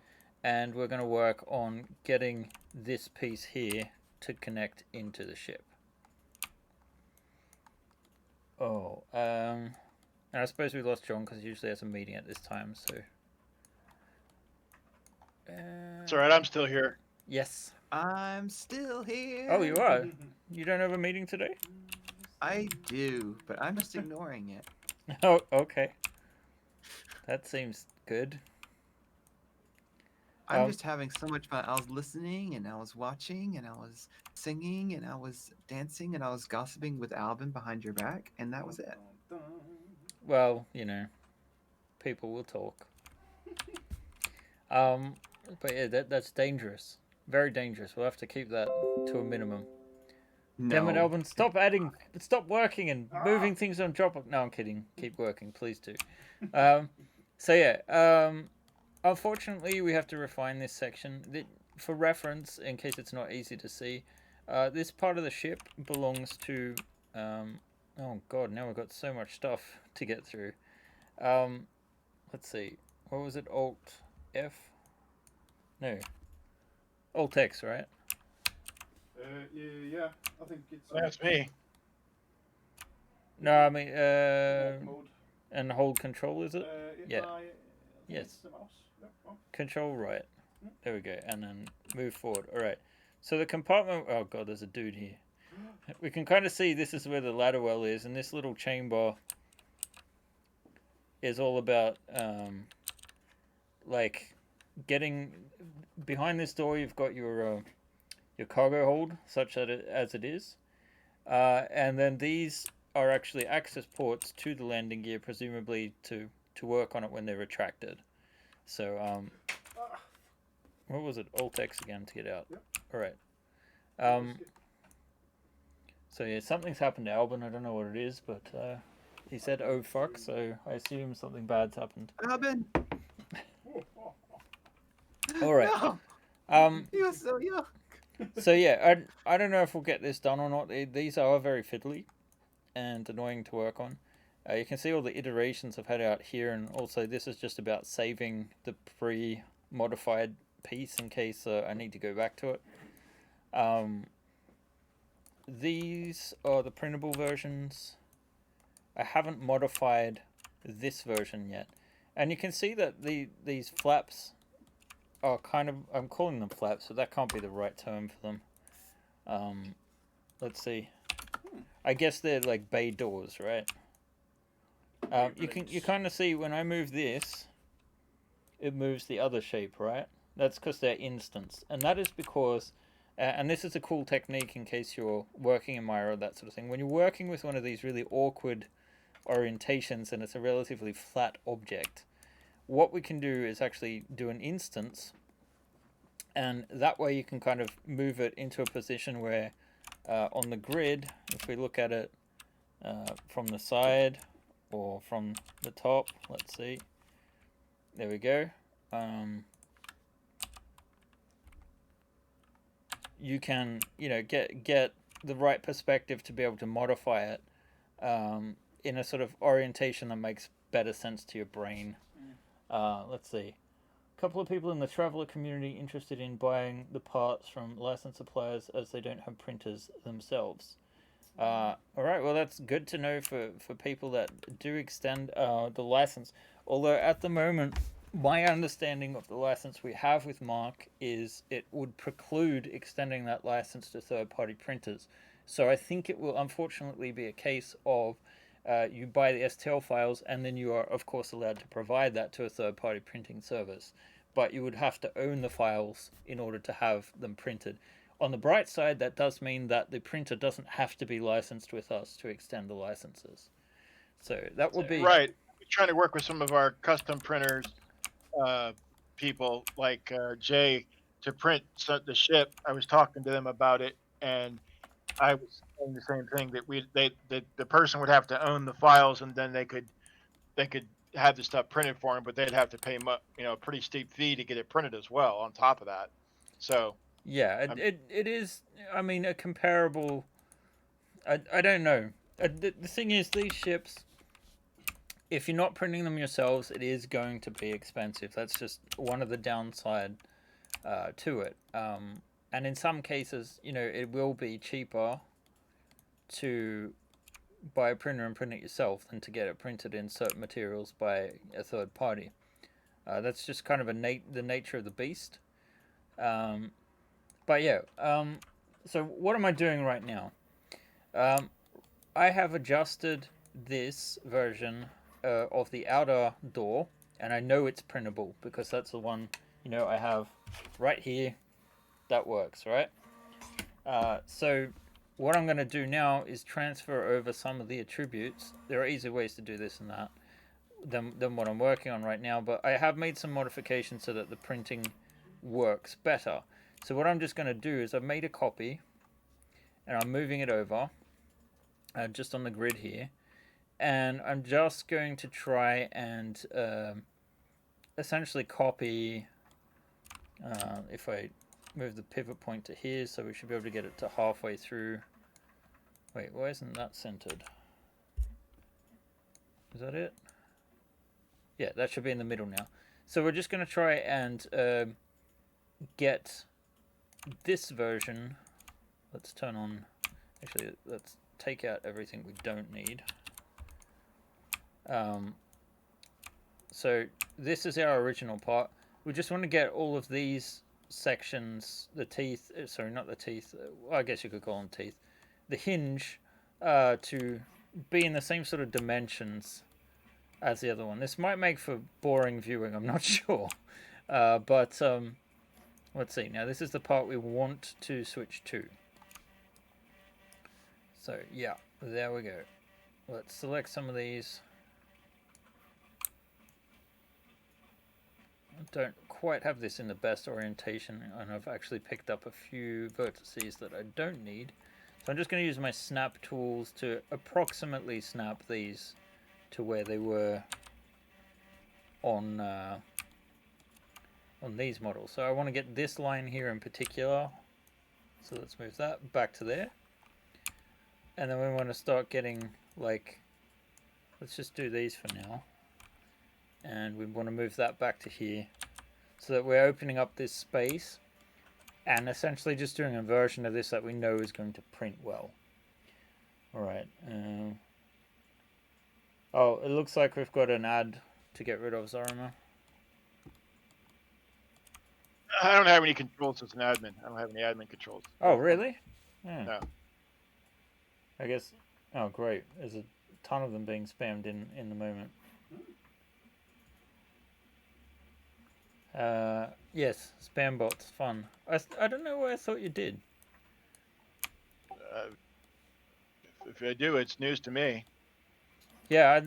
and we're going to work on getting this piece here to connect into the ship. Oh, and I suppose we lost John because he usually has a meeting at this time. So It's all right. I'm still here. yes. I'm still here. Oh, you are. You don't have a meeting today? I do, but I'm just ignoring it. Oh, okay. That seems good. I'm just having so much fun. I was listening, and I was watching, and I was singing, and I was dancing, and I was gossiping with Albin behind your back, and that was it. Well, you know, people will talk. But yeah, that's dangerous. Very dangerous. We'll have to keep that to a minimum. Damn it, No. Albin, stop working and moving things on Dropbox. No, I'm kidding. Keep working, please do. So yeah, unfortunately, we have to refine this section. For reference, in case it's not easy to see, this part of the ship belongs to... oh god, now we've got so much stuff to get through. Let's see. What was it? Alt F? No. Alt X, right? Yeah, I think it's. That's me. No, I mean, Mode. and hold control, is it? Yeah. Yes. It's the mouse. Yep. Oh. Control right. There we go. And then move forward. All right. So the compartment... Oh, God, there's a dude here. We can kind of see this is where the ladder well is. And this little chamber is all about, like, getting... Behind this door, you've got your cargo hold, such that as it is. And then these are actually access ports to the landing gear, presumably to work on it when they're retracted. So, what was it? Alt X again to get out. Yep. All right. So yeah, something's happened to Albin. I don't know what it is, but he said, "Oh fuck!" So I assume something bad's happened. Albin. All right. No, he was so young. So yeah, I don't know if we'll get this done or not. These are very fiddly and annoying to work on. You can see all the iterations I've had out here, and also this is just about saving the pre-modified piece in case I need to go back to it. These are the printable versions. I haven't modified this version yet. And you can see that these flaps are kind of... I'm calling them flaps, but that can't be the right term for them. Let's see. I guess they're like bay doors, right? You kind of see when I move this, it moves the other shape, right? That's because they're instants. And that is because... and this is a cool technique in case you're working in Maya or that sort of thing. When you're working with one of these really awkward orientations and it's a relatively flat object, what we can do is actually do an instance, and that way you can kind of move it into a position where on the grid, if we look at it from the side or from the top, let's see, there we go. You can, get the right perspective to be able to modify it in a sort of orientation that makes better sense to your brain. Let's see. A couple of people in the traveler community interested in buying the parts from licensed suppliers as they don't have printers themselves. All right, well, that's good to know for people that do extend the license. Although at the moment, my understanding of the license we have with Mark is it would preclude extending that license to third-party printers. So I think it will unfortunately be a case of you buy the STL files, and then you are, of course, allowed to provide that to a third-party printing service. But you would have to own the files in order to have them printed. On the bright side, that does mean that the printer doesn't have to be licensed with us to extend the licenses. So that will be... Right. We're trying to work with some of our custom printers, people like Jay, to print the ship. I was talking to them about it, and I was saying the same thing, that the person would have to own the files, and then they could have the stuff printed for them, but they'd have to pay a pretty steep fee to get it printed as well on top of that. So yeah, it is. I mean, a comparable. I don't know. The thing is, these ships, if you're not printing them yourselves, it is going to be expensive. That's just one of the downside to it. And in some cases, it will be cheaper to buy a printer and print it yourself than to get it printed in certain materials by a third party. That's just kind of the nature of the beast. But yeah, so what am I doing right now? I have adjusted this version of the outer door, and I know it's printable because that's the one I have right here. That works, right? So what I'm going to do now is transfer over some of the attributes. There are easier ways to do this and that than what I'm working on right now, but I have made some modifications so that the printing works better. So what I'm just going to do is I've made a copy, and I'm moving it over just on the grid here, and I'm just going to try and essentially copy, if I move the pivot point to here, so we should be able to get it to halfway through. Wait, why isn't that centered? Is that it? Yeah, that should be in the middle now. So we're just going to try and get this version. Let's turn on, actually let's take out everything we don't need. So this is our original part. We just want to get all of these sections, the teeth, sorry, not the teeth, well, I guess you could call them teeth, the hinge, to be in the same sort of dimensions as the other one. This might make for boring viewing, I'm not sure. But let's see. Now this is the part we want to switch to. So yeah, there we go. Let's select some of these. I don't quite have this in the best orientation, and I've actually picked up a few vertices that I don't need. So I'm just going to use my snap tools to approximately snap these to where they were on these models. So I want to get this line here in particular. So let's move that back to there. And then we want to start getting, like, let's just do these for now. And we want to move that back to here so that we're opening up this space and essentially just doing a version of this that we know is going to print well. Alright. Oh, it looks like we've got an ad to get rid of, Zarma. I don't have any controls as an admin. I don't have any admin controls. Oh, really? Yeah. No. I guess... Oh, great. There's a ton of them being spammed in the moment. Yes, spam bots, fun. I don't know why I thought you did. If I do, it's news to me. Yeah,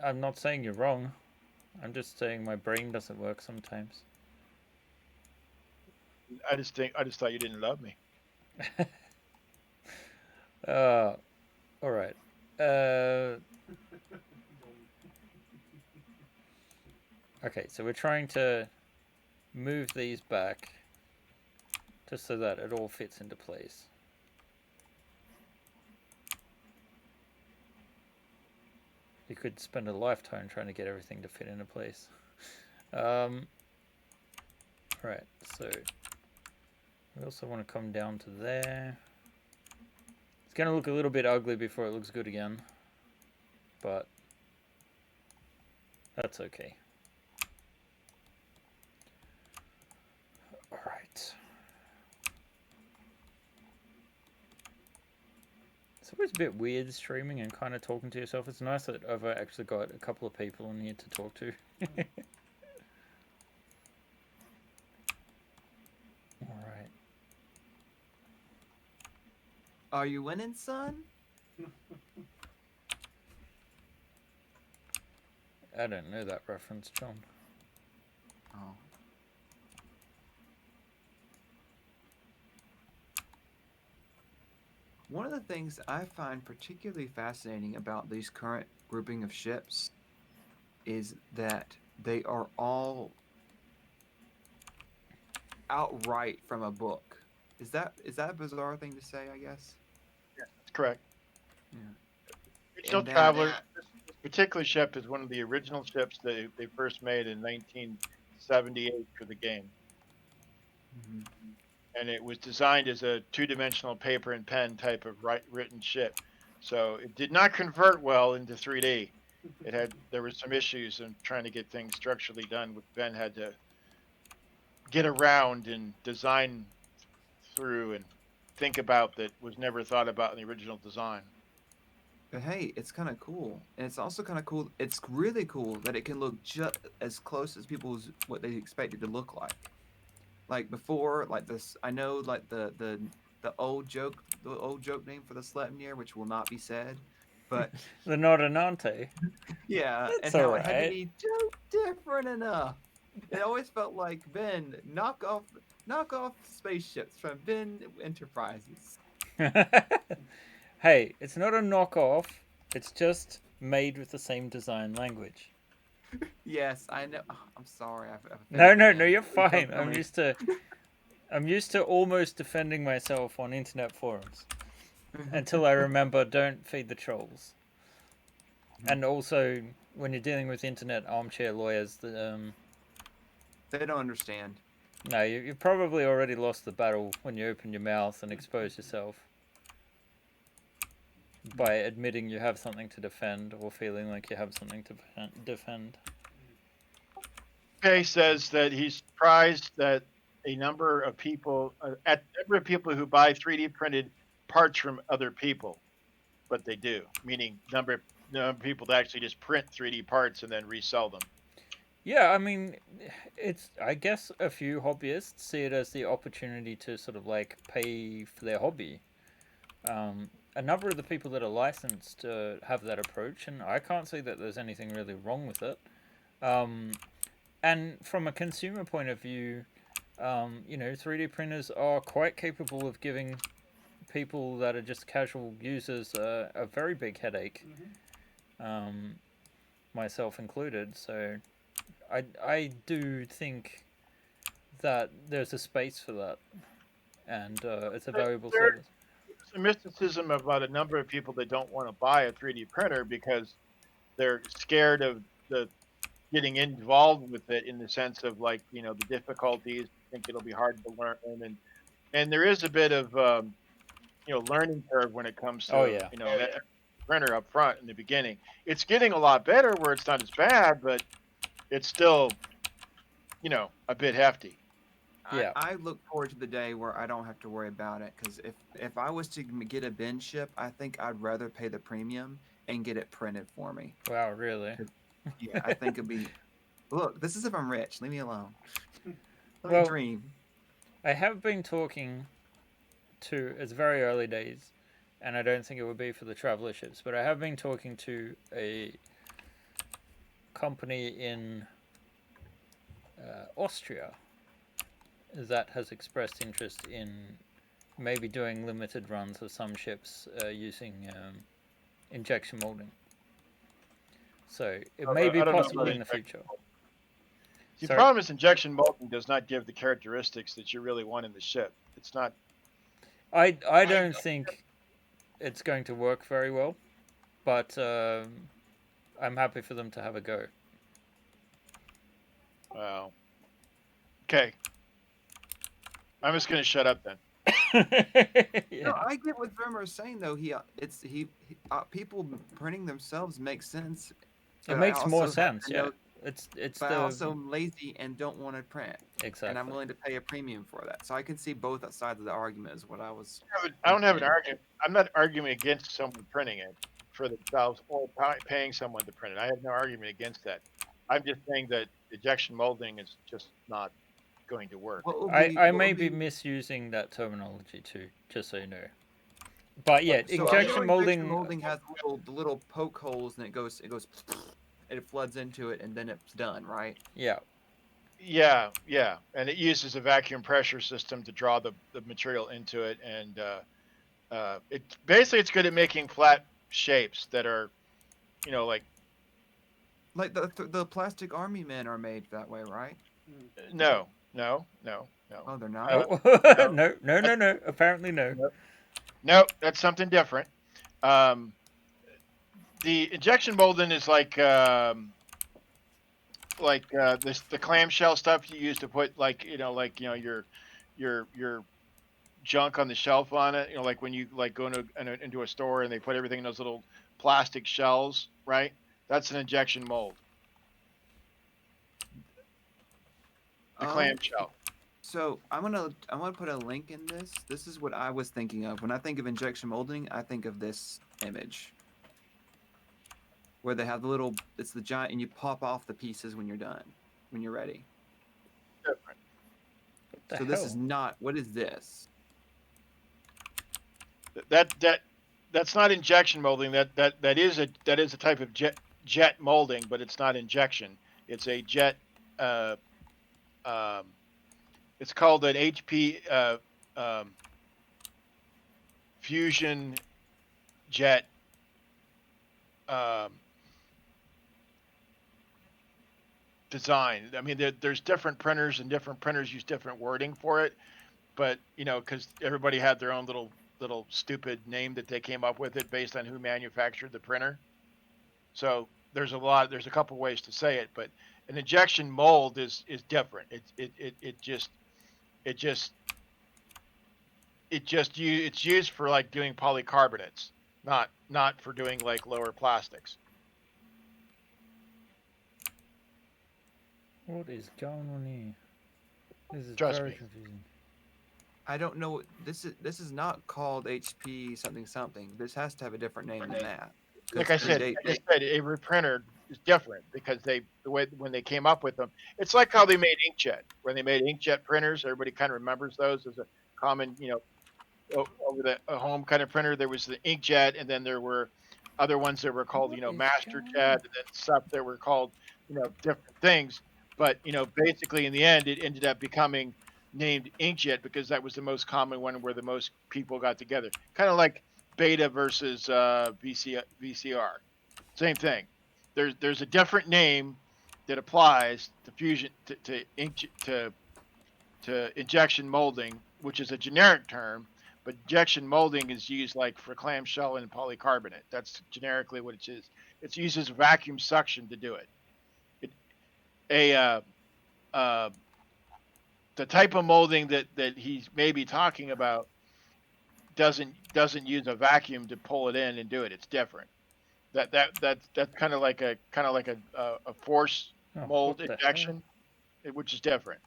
I'm not saying you're wrong. I'm just saying my brain doesn't work sometimes. I just thought you didn't love me. All right. Okay, so we're trying to move these back just so that it all fits into place. You could spend a lifetime trying to get everything to fit into place. Right, so we also want to come down to there. It's going to look a little bit ugly before it looks good again, but that's okay. Alright. It's always a bit weird streaming and kind of talking to yourself. It's nice that I've actually got a couple of people in here to talk to. All right. Are you winning, son? I don't know that reference, John. Oh. One of the things I find particularly fascinating about these current grouping of ships is that they are all outright from a book. Is that a bizarre thing to say, I guess? That's correct. Yeah. Original And then- Traveler, this particular ship is one of the original ships that they first made in 1978 for the game. Mhm. And it was designed as a two-dimensional paper and pen type of written ship. So it did not convert well into 3D. There were some issues in trying to get things structurally done, which Ben had to get around and design through and think about that was never thought about in the original design. But hey, it's kind of cool, and it's also kind of cool. It's really cool that it can look just as close as people's what they expect it to look like. Like before, like this, I know like the old joke name for the Sleipnir, which will not be said, but The Nordinante. yeah, That's and how it had to alright. be just different enough. It always felt like Ben knock off spaceships from Ben Enterprises. Hey, it's not a knockoff. It's just made with the same design language. Yes, I know. Oh, I'm sorry. No, offended no, Ben. you're Please don't fine. kill me. I'm used to almost defending myself on internet forums until I remember don't feed the trolls. And also, when you're dealing with internet armchair lawyers, They don't understand. no, you've probably already lost the battle when you open your mouth and expose yourself by admitting you have something to defend or feeling like you have something to defend. Kay says that he's surprised that a number of people, who buy 3D printed parts from other people, but they do, meaning number of people that actually just print 3D parts and then resell them. Yeah, I mean, it's, I guess a few hobbyists see it as the opportunity to sort of like pay for their hobby. A number of the people that are licensed have that approach, and I can't see that there's anything really wrong with it. And from a consumer point of view, 3D printers are quite capable of giving people that are just casual users a very big headache, myself included. So I do think that there's a space for that, and it's a valuable service. There's a mysticism about a number of people that don't want to buy a 3D printer because they're scared of the getting involved with it in the sense of like the difficulties. Think it'll be hard to learn, and there is a bit of learning curve when it comes to Oh, yeah. that printer up front in the beginning. It's getting a lot better where it's not as bad, but it's still a bit hefty. Yeah. I look forward to the day where I don't have to worry about it, because if I was to get a bin ship, I think I'd rather pay the premium and get it printed for me. Wow, really? Yeah, I think it'd be. Look, this is if I'm rich. Leave me alone. Let Well- me dream. I have been talking to, it's very early days, and I don't think it would be for the traveler ships, but I have been talking to a company in Austria that has expressed interest in maybe doing limited runs of some ships using injection molding. So it may be I don't know possible about in the injection future. The Sorry? problem is injection molding does not give the characteristics that you really want in the ship. It's not. I don't think it's going to work very well, but I'm happy for them to have a go. Wow. Okay. I'm just gonna shut up then. Yeah. No, I get what Vermeer is saying though. People printing themselves makes sense. It but I makes more also have sense, to yeah. know It's But I the also am lazy and don't want to print, exactly. and I'm willing to pay a premium for that. So I can see both sides of the argument. Is what I was. I don't have an thinking. argument. I'm not arguing against someone printing it for themselves or paying someone to print it. I have no argument against that. I'm just saying that injection molding is just not going to work. What will I be? I What may would be be? misusing that terminology too, just so you know. But yeah, So I know injection injection molding. molding has the little poke holes, and it goes, and it floods into it, and then it's done, right? Yeah, Yeah, yeah, and it uses a vacuum pressure system to draw the material into it, and it basically it's good at making flat shapes that are, like Like the plastic army men are made that way, right? no, no, no, no, Oh, they're not. oh no, no no that, no no. Apparently no. no, no, that's something different. Um, the injection molding is like this the clamshell stuff you use to put your junk on the shelf on it. Like when you like go into a store and they put everything in those little plastic shells, right? That's an injection mold. The Um. clamshell. So I'm gonna put a link in this. This is what I was thinking of when I think of injection molding. I think of this image where they have the little. It's the giant, and you pop off the pieces when you're done, when you're ready. Different. What the So hell? this is not. What is this? That's not injection molding. That is a type of jet molding, but it's not injection. It's a jet. Uh, um, it's called an HP um, fusion jet. Um, Design. I mean, there's different printers, and different printers use different wording for it. But because everybody had their own little stupid name that they came up with it based on who manufactured the printer. So there's a couple ways to say it, but an injection mold is different. It just it's used for like doing polycarbonates, not for doing like lower plastics. What is going on here? This is Trust very me. confusing. I don't know. This is not called HP something something. This has to have a different name than that. Like Because I said, a reprinter is different because the way when they came up with them, it's like how they made inkjet. When they made inkjet printers, everybody kind of remembers those as a common, over the a home kind of printer. There was the inkjet, and then there were other ones that were called, What is master going jet, on? and then stuff that were called, different things. But basically in the end, it ended up becoming named inkjet because that was the most common one where the most people got together. Kind of like beta versus VCR. Same thing. There's a different name that applies to fusion to ink to injection molding, which is a generic term, but injection molding is used like for clamshell and polycarbonate. That's generically what it is. It uses vacuum suction to do it. It a uh, the type of molding that he's maybe talking about doesn't use a vacuum to pull it in and do it. It's different. That's kind of like a force Oh, mold what the hell? injection, which is different.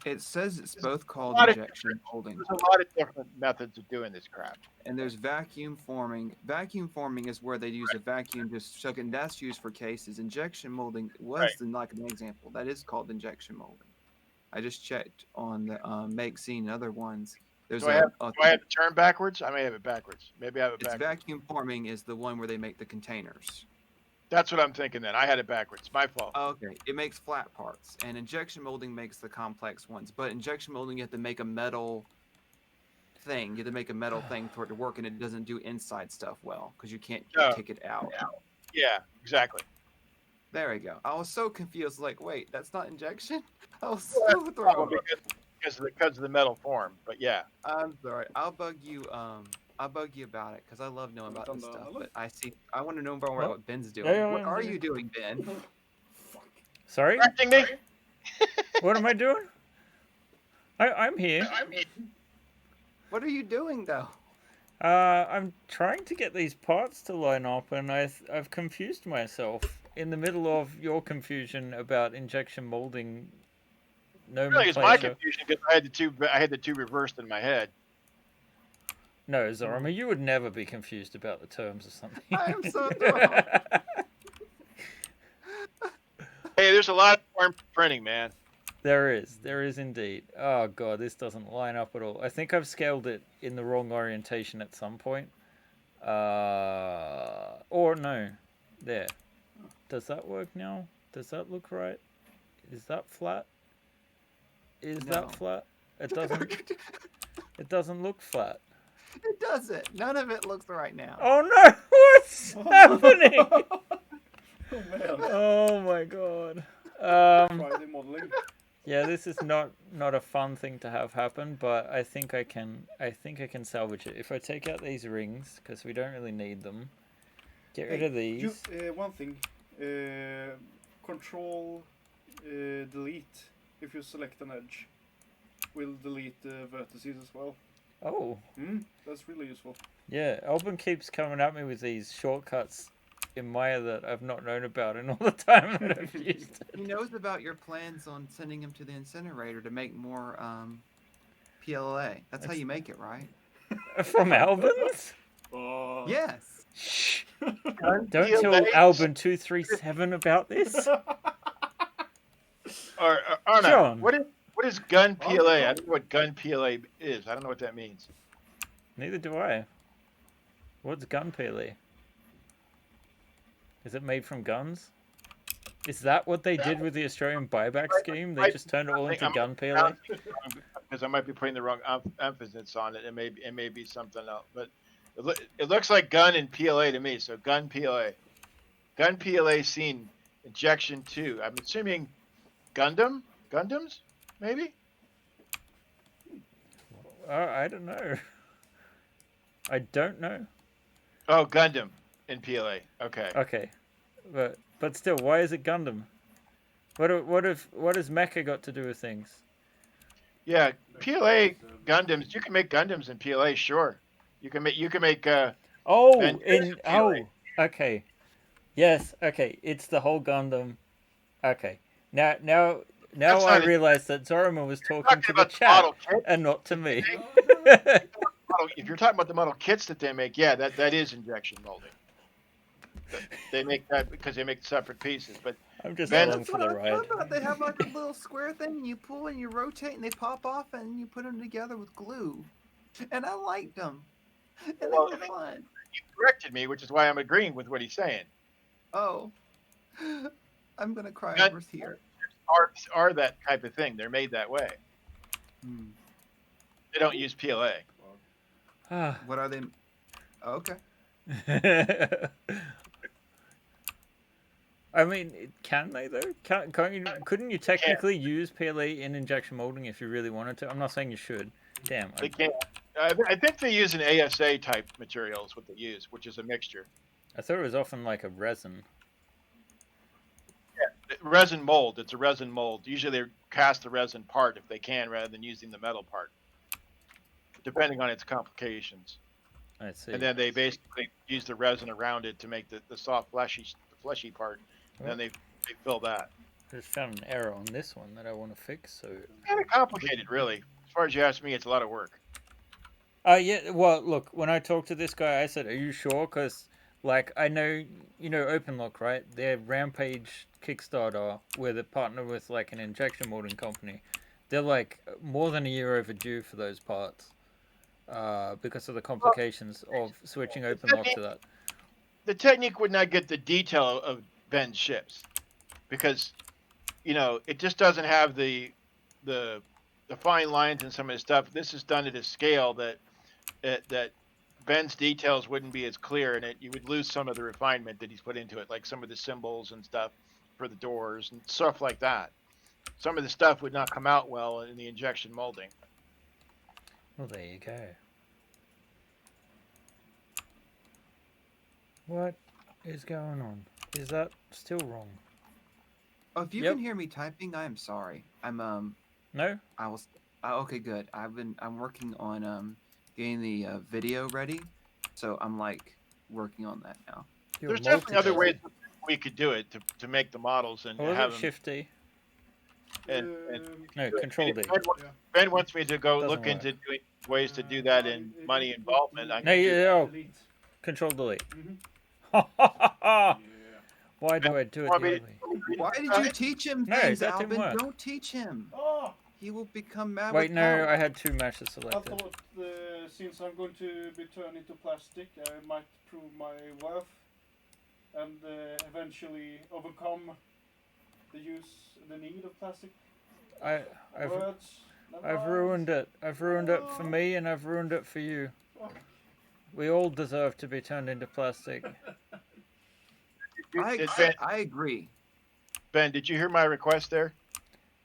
it says it's both A called lot of injection molding, There's a lot of different methods of doing this crap. and there's vacuum forming. Vacuum forming is where they use a vacuum to suck, and that's used for cases. Injection molding was Right. like an example. That is called injection molding. I just checked on the Make Scene and other ones. There's Do I have a do I have the term backwards? I may have it backwards. Maybe I have it it's backwards. vacuum forming is the one where they make the containers. That's what I'm thinking then. I had it backwards. My fault. Okay, it makes flat parts, and injection molding makes the complex ones. But injection molding, you have to make a metal thing. You have to make a metal thing for it to work, and it doesn't do inside stuff well because you can't No. take it out. Yeah, exactly. There we go. I was so confused. Like, wait, that's not injection. I was Well, so that's thrown. probably because of the metal form. But yeah, I'm sorry. I'll bug you. I'll bug you about it because I love knowing about this stuff. But I want to know more about what Ben's doing. Yeah, What are yeah. you doing, Ben? Sorry? correcting me. What am I doing? I'm here. What are you doing though? I'm trying to get these parts to line up, and I've confused myself in the middle of your confusion about injection molding Really, it's my nomenclature. confusion because I had the two reversed in my head. No, Zorma, you would never be confused about the terms or something. I am so dumb. Hey, there's a lot of form printing, man. There is indeed. Oh god, this doesn't line up at all. I think I've scaled it in the wrong orientation at some point. Or no, there. Does that work now? Does that look right? Is that flat? Is No. that flat? It doesn't. It doesn't look flat. It doesn't. None of it looks right now. Oh no! What's happening? Oh man. Oh my god. 3D modeling. Yeah, this is not a fun thing to have happen, but I think I can salvage it if I take out these rings because we don't really need them. Get rid of these. One thing. Control delete. If you select an edge, will delete the vertices as well. Oh, That's really useful. yeah. Albin keeps coming at me with these shortcuts in Maya that I've not known about in all the time that I've used He knows about your plans on sending him to the incinerator to make more PLA. That's how you make it, right? it. From Albin's? Oh. Yes. Shh. Don't tell Albin 237 about this. Or Arna, John. what is gun PLA? I don't know what gun PLA is. I don't know what that means. Neither do I. What's gun PLA? Is it made from guns? Is that what they did with the Australian buyback scheme? They just turned it all into gun PLA? Because I might be putting the wrong emphasis on it. It may be something else. But it looks like gun and PLA to me. So gun PLA. Gun PLA scene injection 2. I'm assuming Gundams? Maybe? I don't know. I don't know. Oh, Gundam in PLA. Okay. Okay, but still, why is it Gundam? What has Mecha got to do with things? Yeah, PLA Gundams. You can make Gundams in PLA, sure. You can make. Oh, Then PLA. okay, yes, okay. It's the whole Gundam. Okay, now That's I not realize that Zorima was talking talking to the about the chat model kit. and not to me. If you're talking about the model kits that they make, yeah, that is injection molding. They make that because they make separate pieces. But I'm just Ben- along for the ride. They have like a little square thing, and you pull and you rotate, and they pop off, and you put them together with glue. And I liked them. And Well, they were fun. he corrected me, which is why I'm agreeing with what he's saying. Oh. I'm gonna cry Gun- over here. Are that type of thing? They're made that way. They don't use PLA. Ah. What are they? Okay. I mean, can they though? Couldn't you technically use PLA in injection molding if you really wanted to? I'm not saying you should. Damn. They can't. I think they use an ASA type material is what they use, which is a mixture. I thought it was often like a resin. Resin mold. It's a resin mold. Usually they cast the resin part if they can, rather than using the metal part, depending on its complications. I see. And then they basically use the resin around it to make the soft, fleshy part. And then they fill that. I just found an error on this one that I want to fix. So. Kind of complicated, really. As far as you ask me, it's a lot of work. Yeah. Well, look. When I talked to this guy, I said, "Are you sure?" Because, like, I know OpenLock, right? Their Rampage Kickstarter, where they partner with like an injection molding company. They're like more than a year overdue for those parts, because of the complications of switching OpenLock to that. The technique would not get the detail of Ben's ships, because, it just doesn't have the fine lines and some of his stuff. This is done at a scale that Ben's details wouldn't be as clear, and you would lose some of the refinement that he's put into it, like some of the symbols and stuff for the doors and stuff like that. Some of the stuff would not come out well in the injection molding. Well, there you go. What is going on? Is that still wrong? Oh, if you Yep. can hear me typing, I am sorry. I'm No? I was okay, good. I'm working on getting the video ready, so I'm like working on that now. You're There's definitely other multitasking. ways we could do it to make the models and Or was have it them. Shift D? And No, Control D. Ben wants me to go Doesn't look work. into doing ways to do that in money involvement. I No, can do that. oh, Control Delete. Why do I do it Want the me other to- way? Why did you teach him No, things, that didn't Albin? work. Don't teach him. Oh, He will become mad Wait, with no, power. I had two meshes I selected. thought since I'm going to be turned into plastic, I might prove my worth and eventually overcome the need of plastic I've words. I've ruined it. I've ruined it for me, and I've ruined it for you. We all deserve to be turned into plastic. I agree. Ben, did you hear my request there?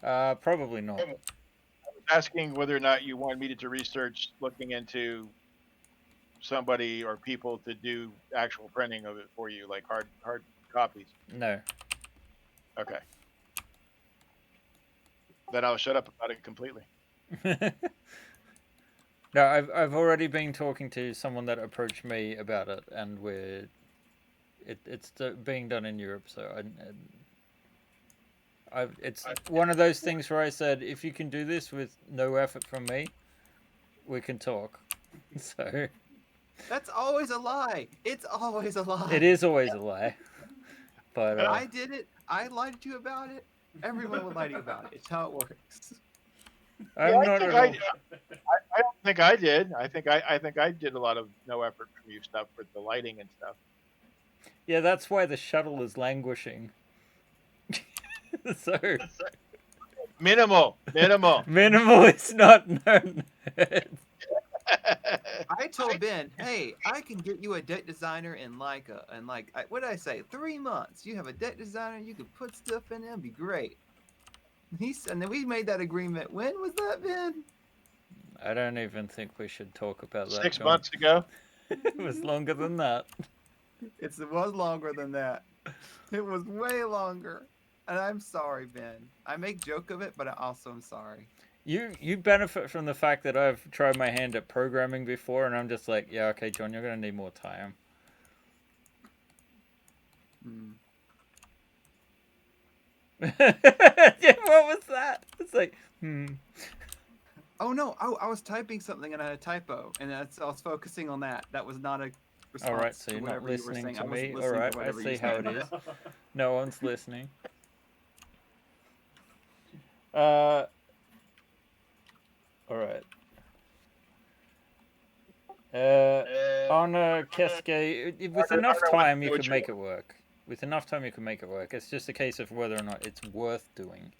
Probably not. Asking whether or not you wanted me to research looking into somebody or people to do actual printing of it for you, like hard copies. No. Okay. Then I'll shut up about it completely. No, I've already been talking to someone that approached me about it, and it's being done in Europe, so it's one of those things where I said, if you can do this with no effort from me, we can talk. So That's always a lie. It's always a lie. it is always a lie. But I did it. I lied to you about it. Everyone will lie to you about it. It's how it works. I'm Yeah, not I at think all. I don't think I did. I think I did a lot of no effort from you stuff with the lighting and stuff. Yeah, that's why the shuttle is languishing. So Minimal. minimal is not known. I told Ben, hey, I can get you a deck designer in what did I say? 3 months. You have a deck designer. You can put stuff in there. It'd be great. And then we made that agreement. When was that, Ben? I don't even think we should talk about that. 6 John. months ago. It was longer than that. It was longer than that. It was way longer. And I'm sorry, Ben. I make joke of it, but I also am sorry. You benefit from the fact that I've tried my hand at programming before, and I'm just like, yeah, okay, John, you're gonna need more time. Yeah, what was that? It's like, Oh no! I was typing something and I had a typo, and I was focusing on that. That was not a response. All right, so to you're not whatever you were listening saying. to I wasn't me. All listening to right, I whatever you see how said. it is. No one's listening. All right. On a Cascade, with enough time, you could make it work. With enough time, you can make it work. It's just a case of whether or not it's worth doing.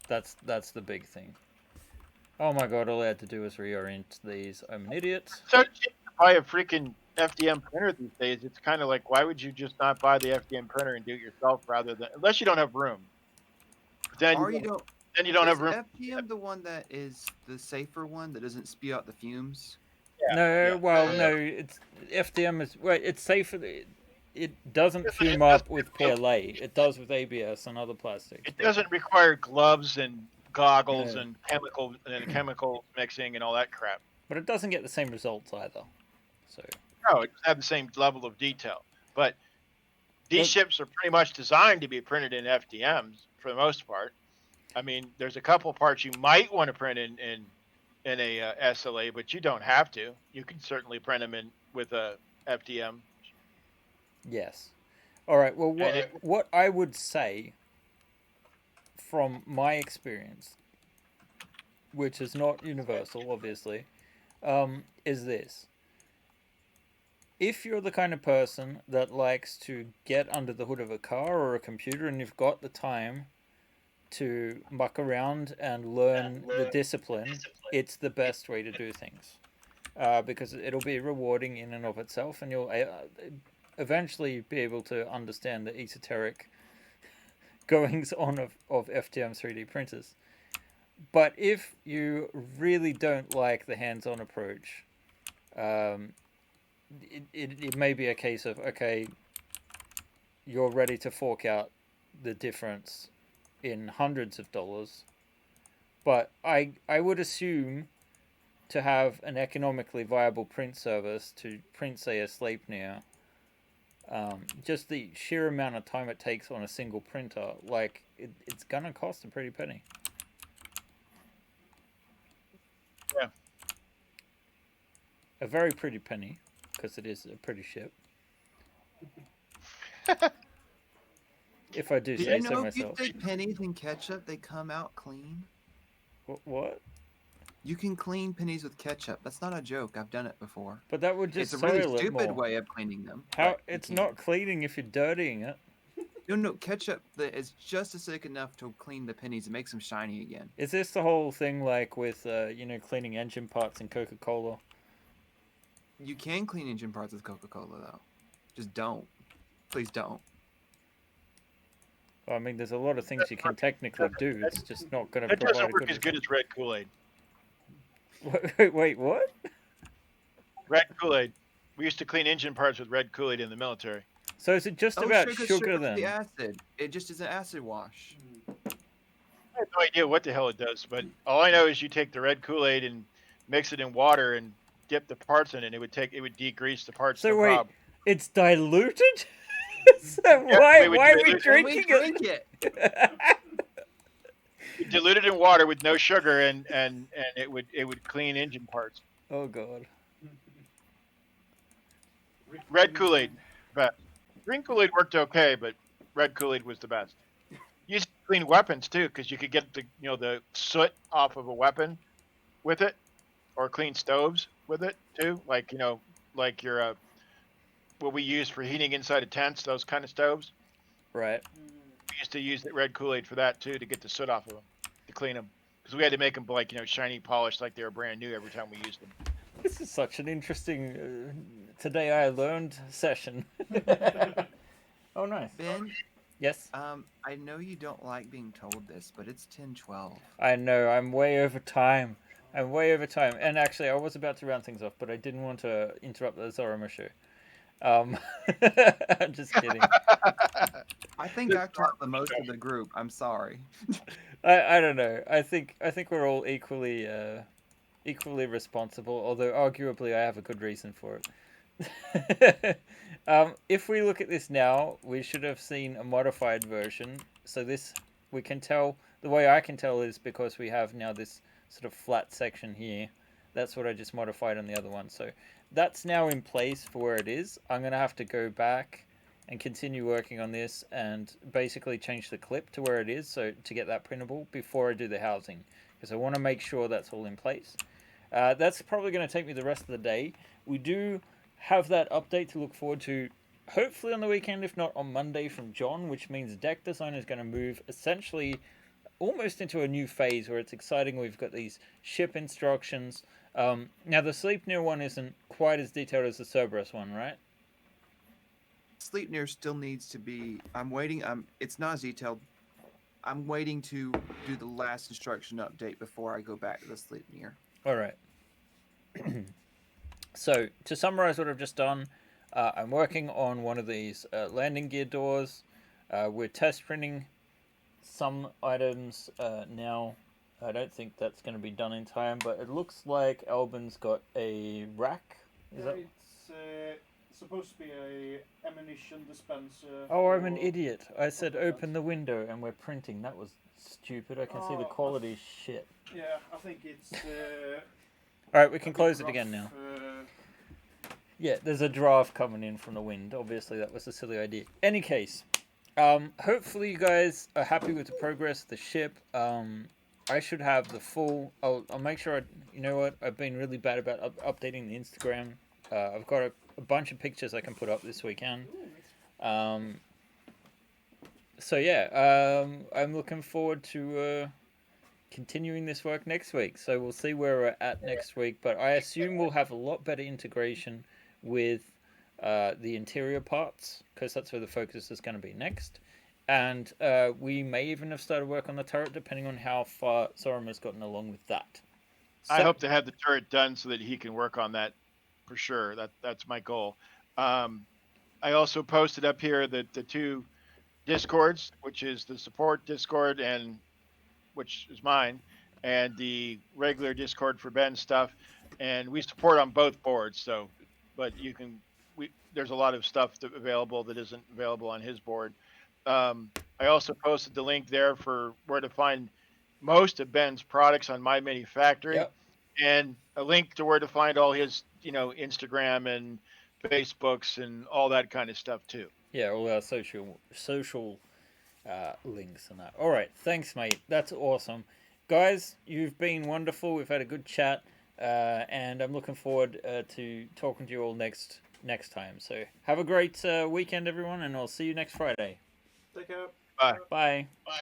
That's the big thing. Oh my god, all I had to do was reorient these. I'm an idiot. So cheap to buy a freaking FDM printer these days. It's kind of like, why would you just not buy the FDM printer and do it yourself rather than, unless you don't have room. Then you don't have room. Is FDM the one that is the safer one that doesn't spew out the fumes? No, no, it's FDM is it's safer. It doesn't fume up with PLA. It does with ABS and other plastics. It doesn't require gloves and goggles and chemical mixing and all that crap. But it doesn't get the same results either. So no, it doesn't have the same level of detail. But these ships are pretty much designed to be printed in FDMs for the most part. I mean, there's a couple parts you might want to print in a SLA, but you don't have to. You can certainly print them in with a FDM. Yes. All right. Well, what I would say from my experience, which is not universal, obviously, is this. If you're the kind of person that likes to get under the hood of a car or a computer and you've got the time to muck around and learn the discipline, it's the best way to do things. Because it'll be rewarding in and of itself, and you'll eventually be able to understand the esoteric goings on of FDM 3D printers. But if you really don't like the hands-on approach, it may be a case of, okay, you're ready to fork out the difference in hundreds of dollars. But I would assume to have an economically viable print service to print, say, a Sleipnir, Just the sheer amount of time it takes on a single printer, like it's gonna cost a pretty penny. Yeah. A very pretty penny, because it is a pretty ship. If I do Did say you so know if you myself. take pennies in ketchup, they come out clean? What? You can clean pennies with ketchup. That's not a joke. I've done it before. But that would just It's a really soil it stupid more. way of cleaning them. How? but you It's can. not cleaning if you're dirtying it. No, ketchup is just acidic enough to clean the pennies and makes them shiny again. Is this the whole thing like with cleaning engine parts in Coca-Cola? You can clean engine parts with Coca-Cola though. Just don't. Please don't. I mean, there's a lot of things you can technically do. It's just not going to That provide doesn't a work good as good as red Kool-Aid. Wait, what? Red Kool-Aid. We used to clean engine parts with red Kool-Aid in the military. So is it just about sugar sugar for then? the acid. It just is an acid wash. I have no idea what the hell it does, but all I know is you take the red Kool-Aid and mix it in water and dip the parts in it. It would degrease the parts. So no wait, problem. it's diluted? So Yeah, why we are we dilute- And we drinking drink it. You dilute it in water with no sugar, and it would clean engine parts. Oh god. Red Kool-Aid, but green Kool-Aid worked okay, but red Kool-Aid was the best. You used to clean weapons too, because you could get the soot off of a weapon with it, or clean stoves with it too, like your what we use for heating inside of tents, those kind of stoves. Right. We used to use the red Kool-Aid for that too, to get the soot off of them, to clean them, because we had to make them shiny, polished, like they were brand new every time we used them. This is such an interesting today I learned session. Oh, nice. Ben, Yes. I know you don't like being told this, but it's 10:12. I know, I'm way over time. And actually, I was about to round things off, but I didn't want to interrupt the Zorama show. I'm just kidding. I think I talked the most of the group. I'm sorry. I don't know. I think we're all equally responsible, although arguably I have a good reason for it. If we look at this now, we should have seen a modified version. So this, we can tell, the way I can tell is because we have now this sort of flat section here. That's what I just modified on the other one. So that's now in place for where it is. I'm going to have to go back and continue working on this and basically change the clip to where it is, so to get that printable before I do the housing, because I want to make sure that's all in place. That's probably going to take me the rest of the day. We do have that update to look forward to, hopefully on the weekend, if not on Monday, from John, which means deck design is going to move essentially almost into a new phase where it's exciting. We've got these ship instructions. Now the Sleipnir one isn't quite as detailed as the Cerberus one, right? Sleipnir still needs to be. I'm waiting. It's not as detailed. I'm waiting to do the last instruction update before I go back to the Sleipnir. All right. So to summarize what I've just done, I'm working on one of these landing gear doors. We're test printing some items now. I don't think that's going to be done in time, but it looks like Albin's got a rack. Is that? It's supposed to be a ammunition dispenser. Oh, I'm an idiot. I said open the window and we're printing. That was stupid. I can see the quality is shit. Yeah, I think it's. Alright, we can close it again now. Yeah, there's a draft coming in from the wind. Obviously, that was a silly idea. Any case, hopefully you guys are happy with the progress of the ship. I should have the full... I'll make sure... you know what? I've been really bad about updating the Instagram. I've got a bunch of pictures I can put up this weekend. So yeah, I'm looking forward to continuing this work next week. So we'll see where we're at next week. But I assume we'll have a lot better integration with the interior parts, because that's where the focus is going to be next. And we may even have started work on the turret, depending on how far Zorama's gotten along with that. I hope to have the turret done so that he can work on that for sure. That's my goal. I also posted up here the two Discords, which is the support Discord, and which is mine, and the regular Discord for Ben's stuff. And we support on both boards, so but you can there's a lot of stuff available that isn't available on his board. I also posted the link there for where to find most of Ben's products on My Mini Factory, Yep. and a link to where to find all his, Instagram and Facebooks and all that kind of stuff too. Yeah, all our social links and that. All right, thanks, mate. That's awesome, guys. You've been wonderful. We've had a good chat, and I'm looking forward to talking to you all next time. So have a great weekend, everyone, and I'll see you next Friday. Take care. Bye. Bye. Bye.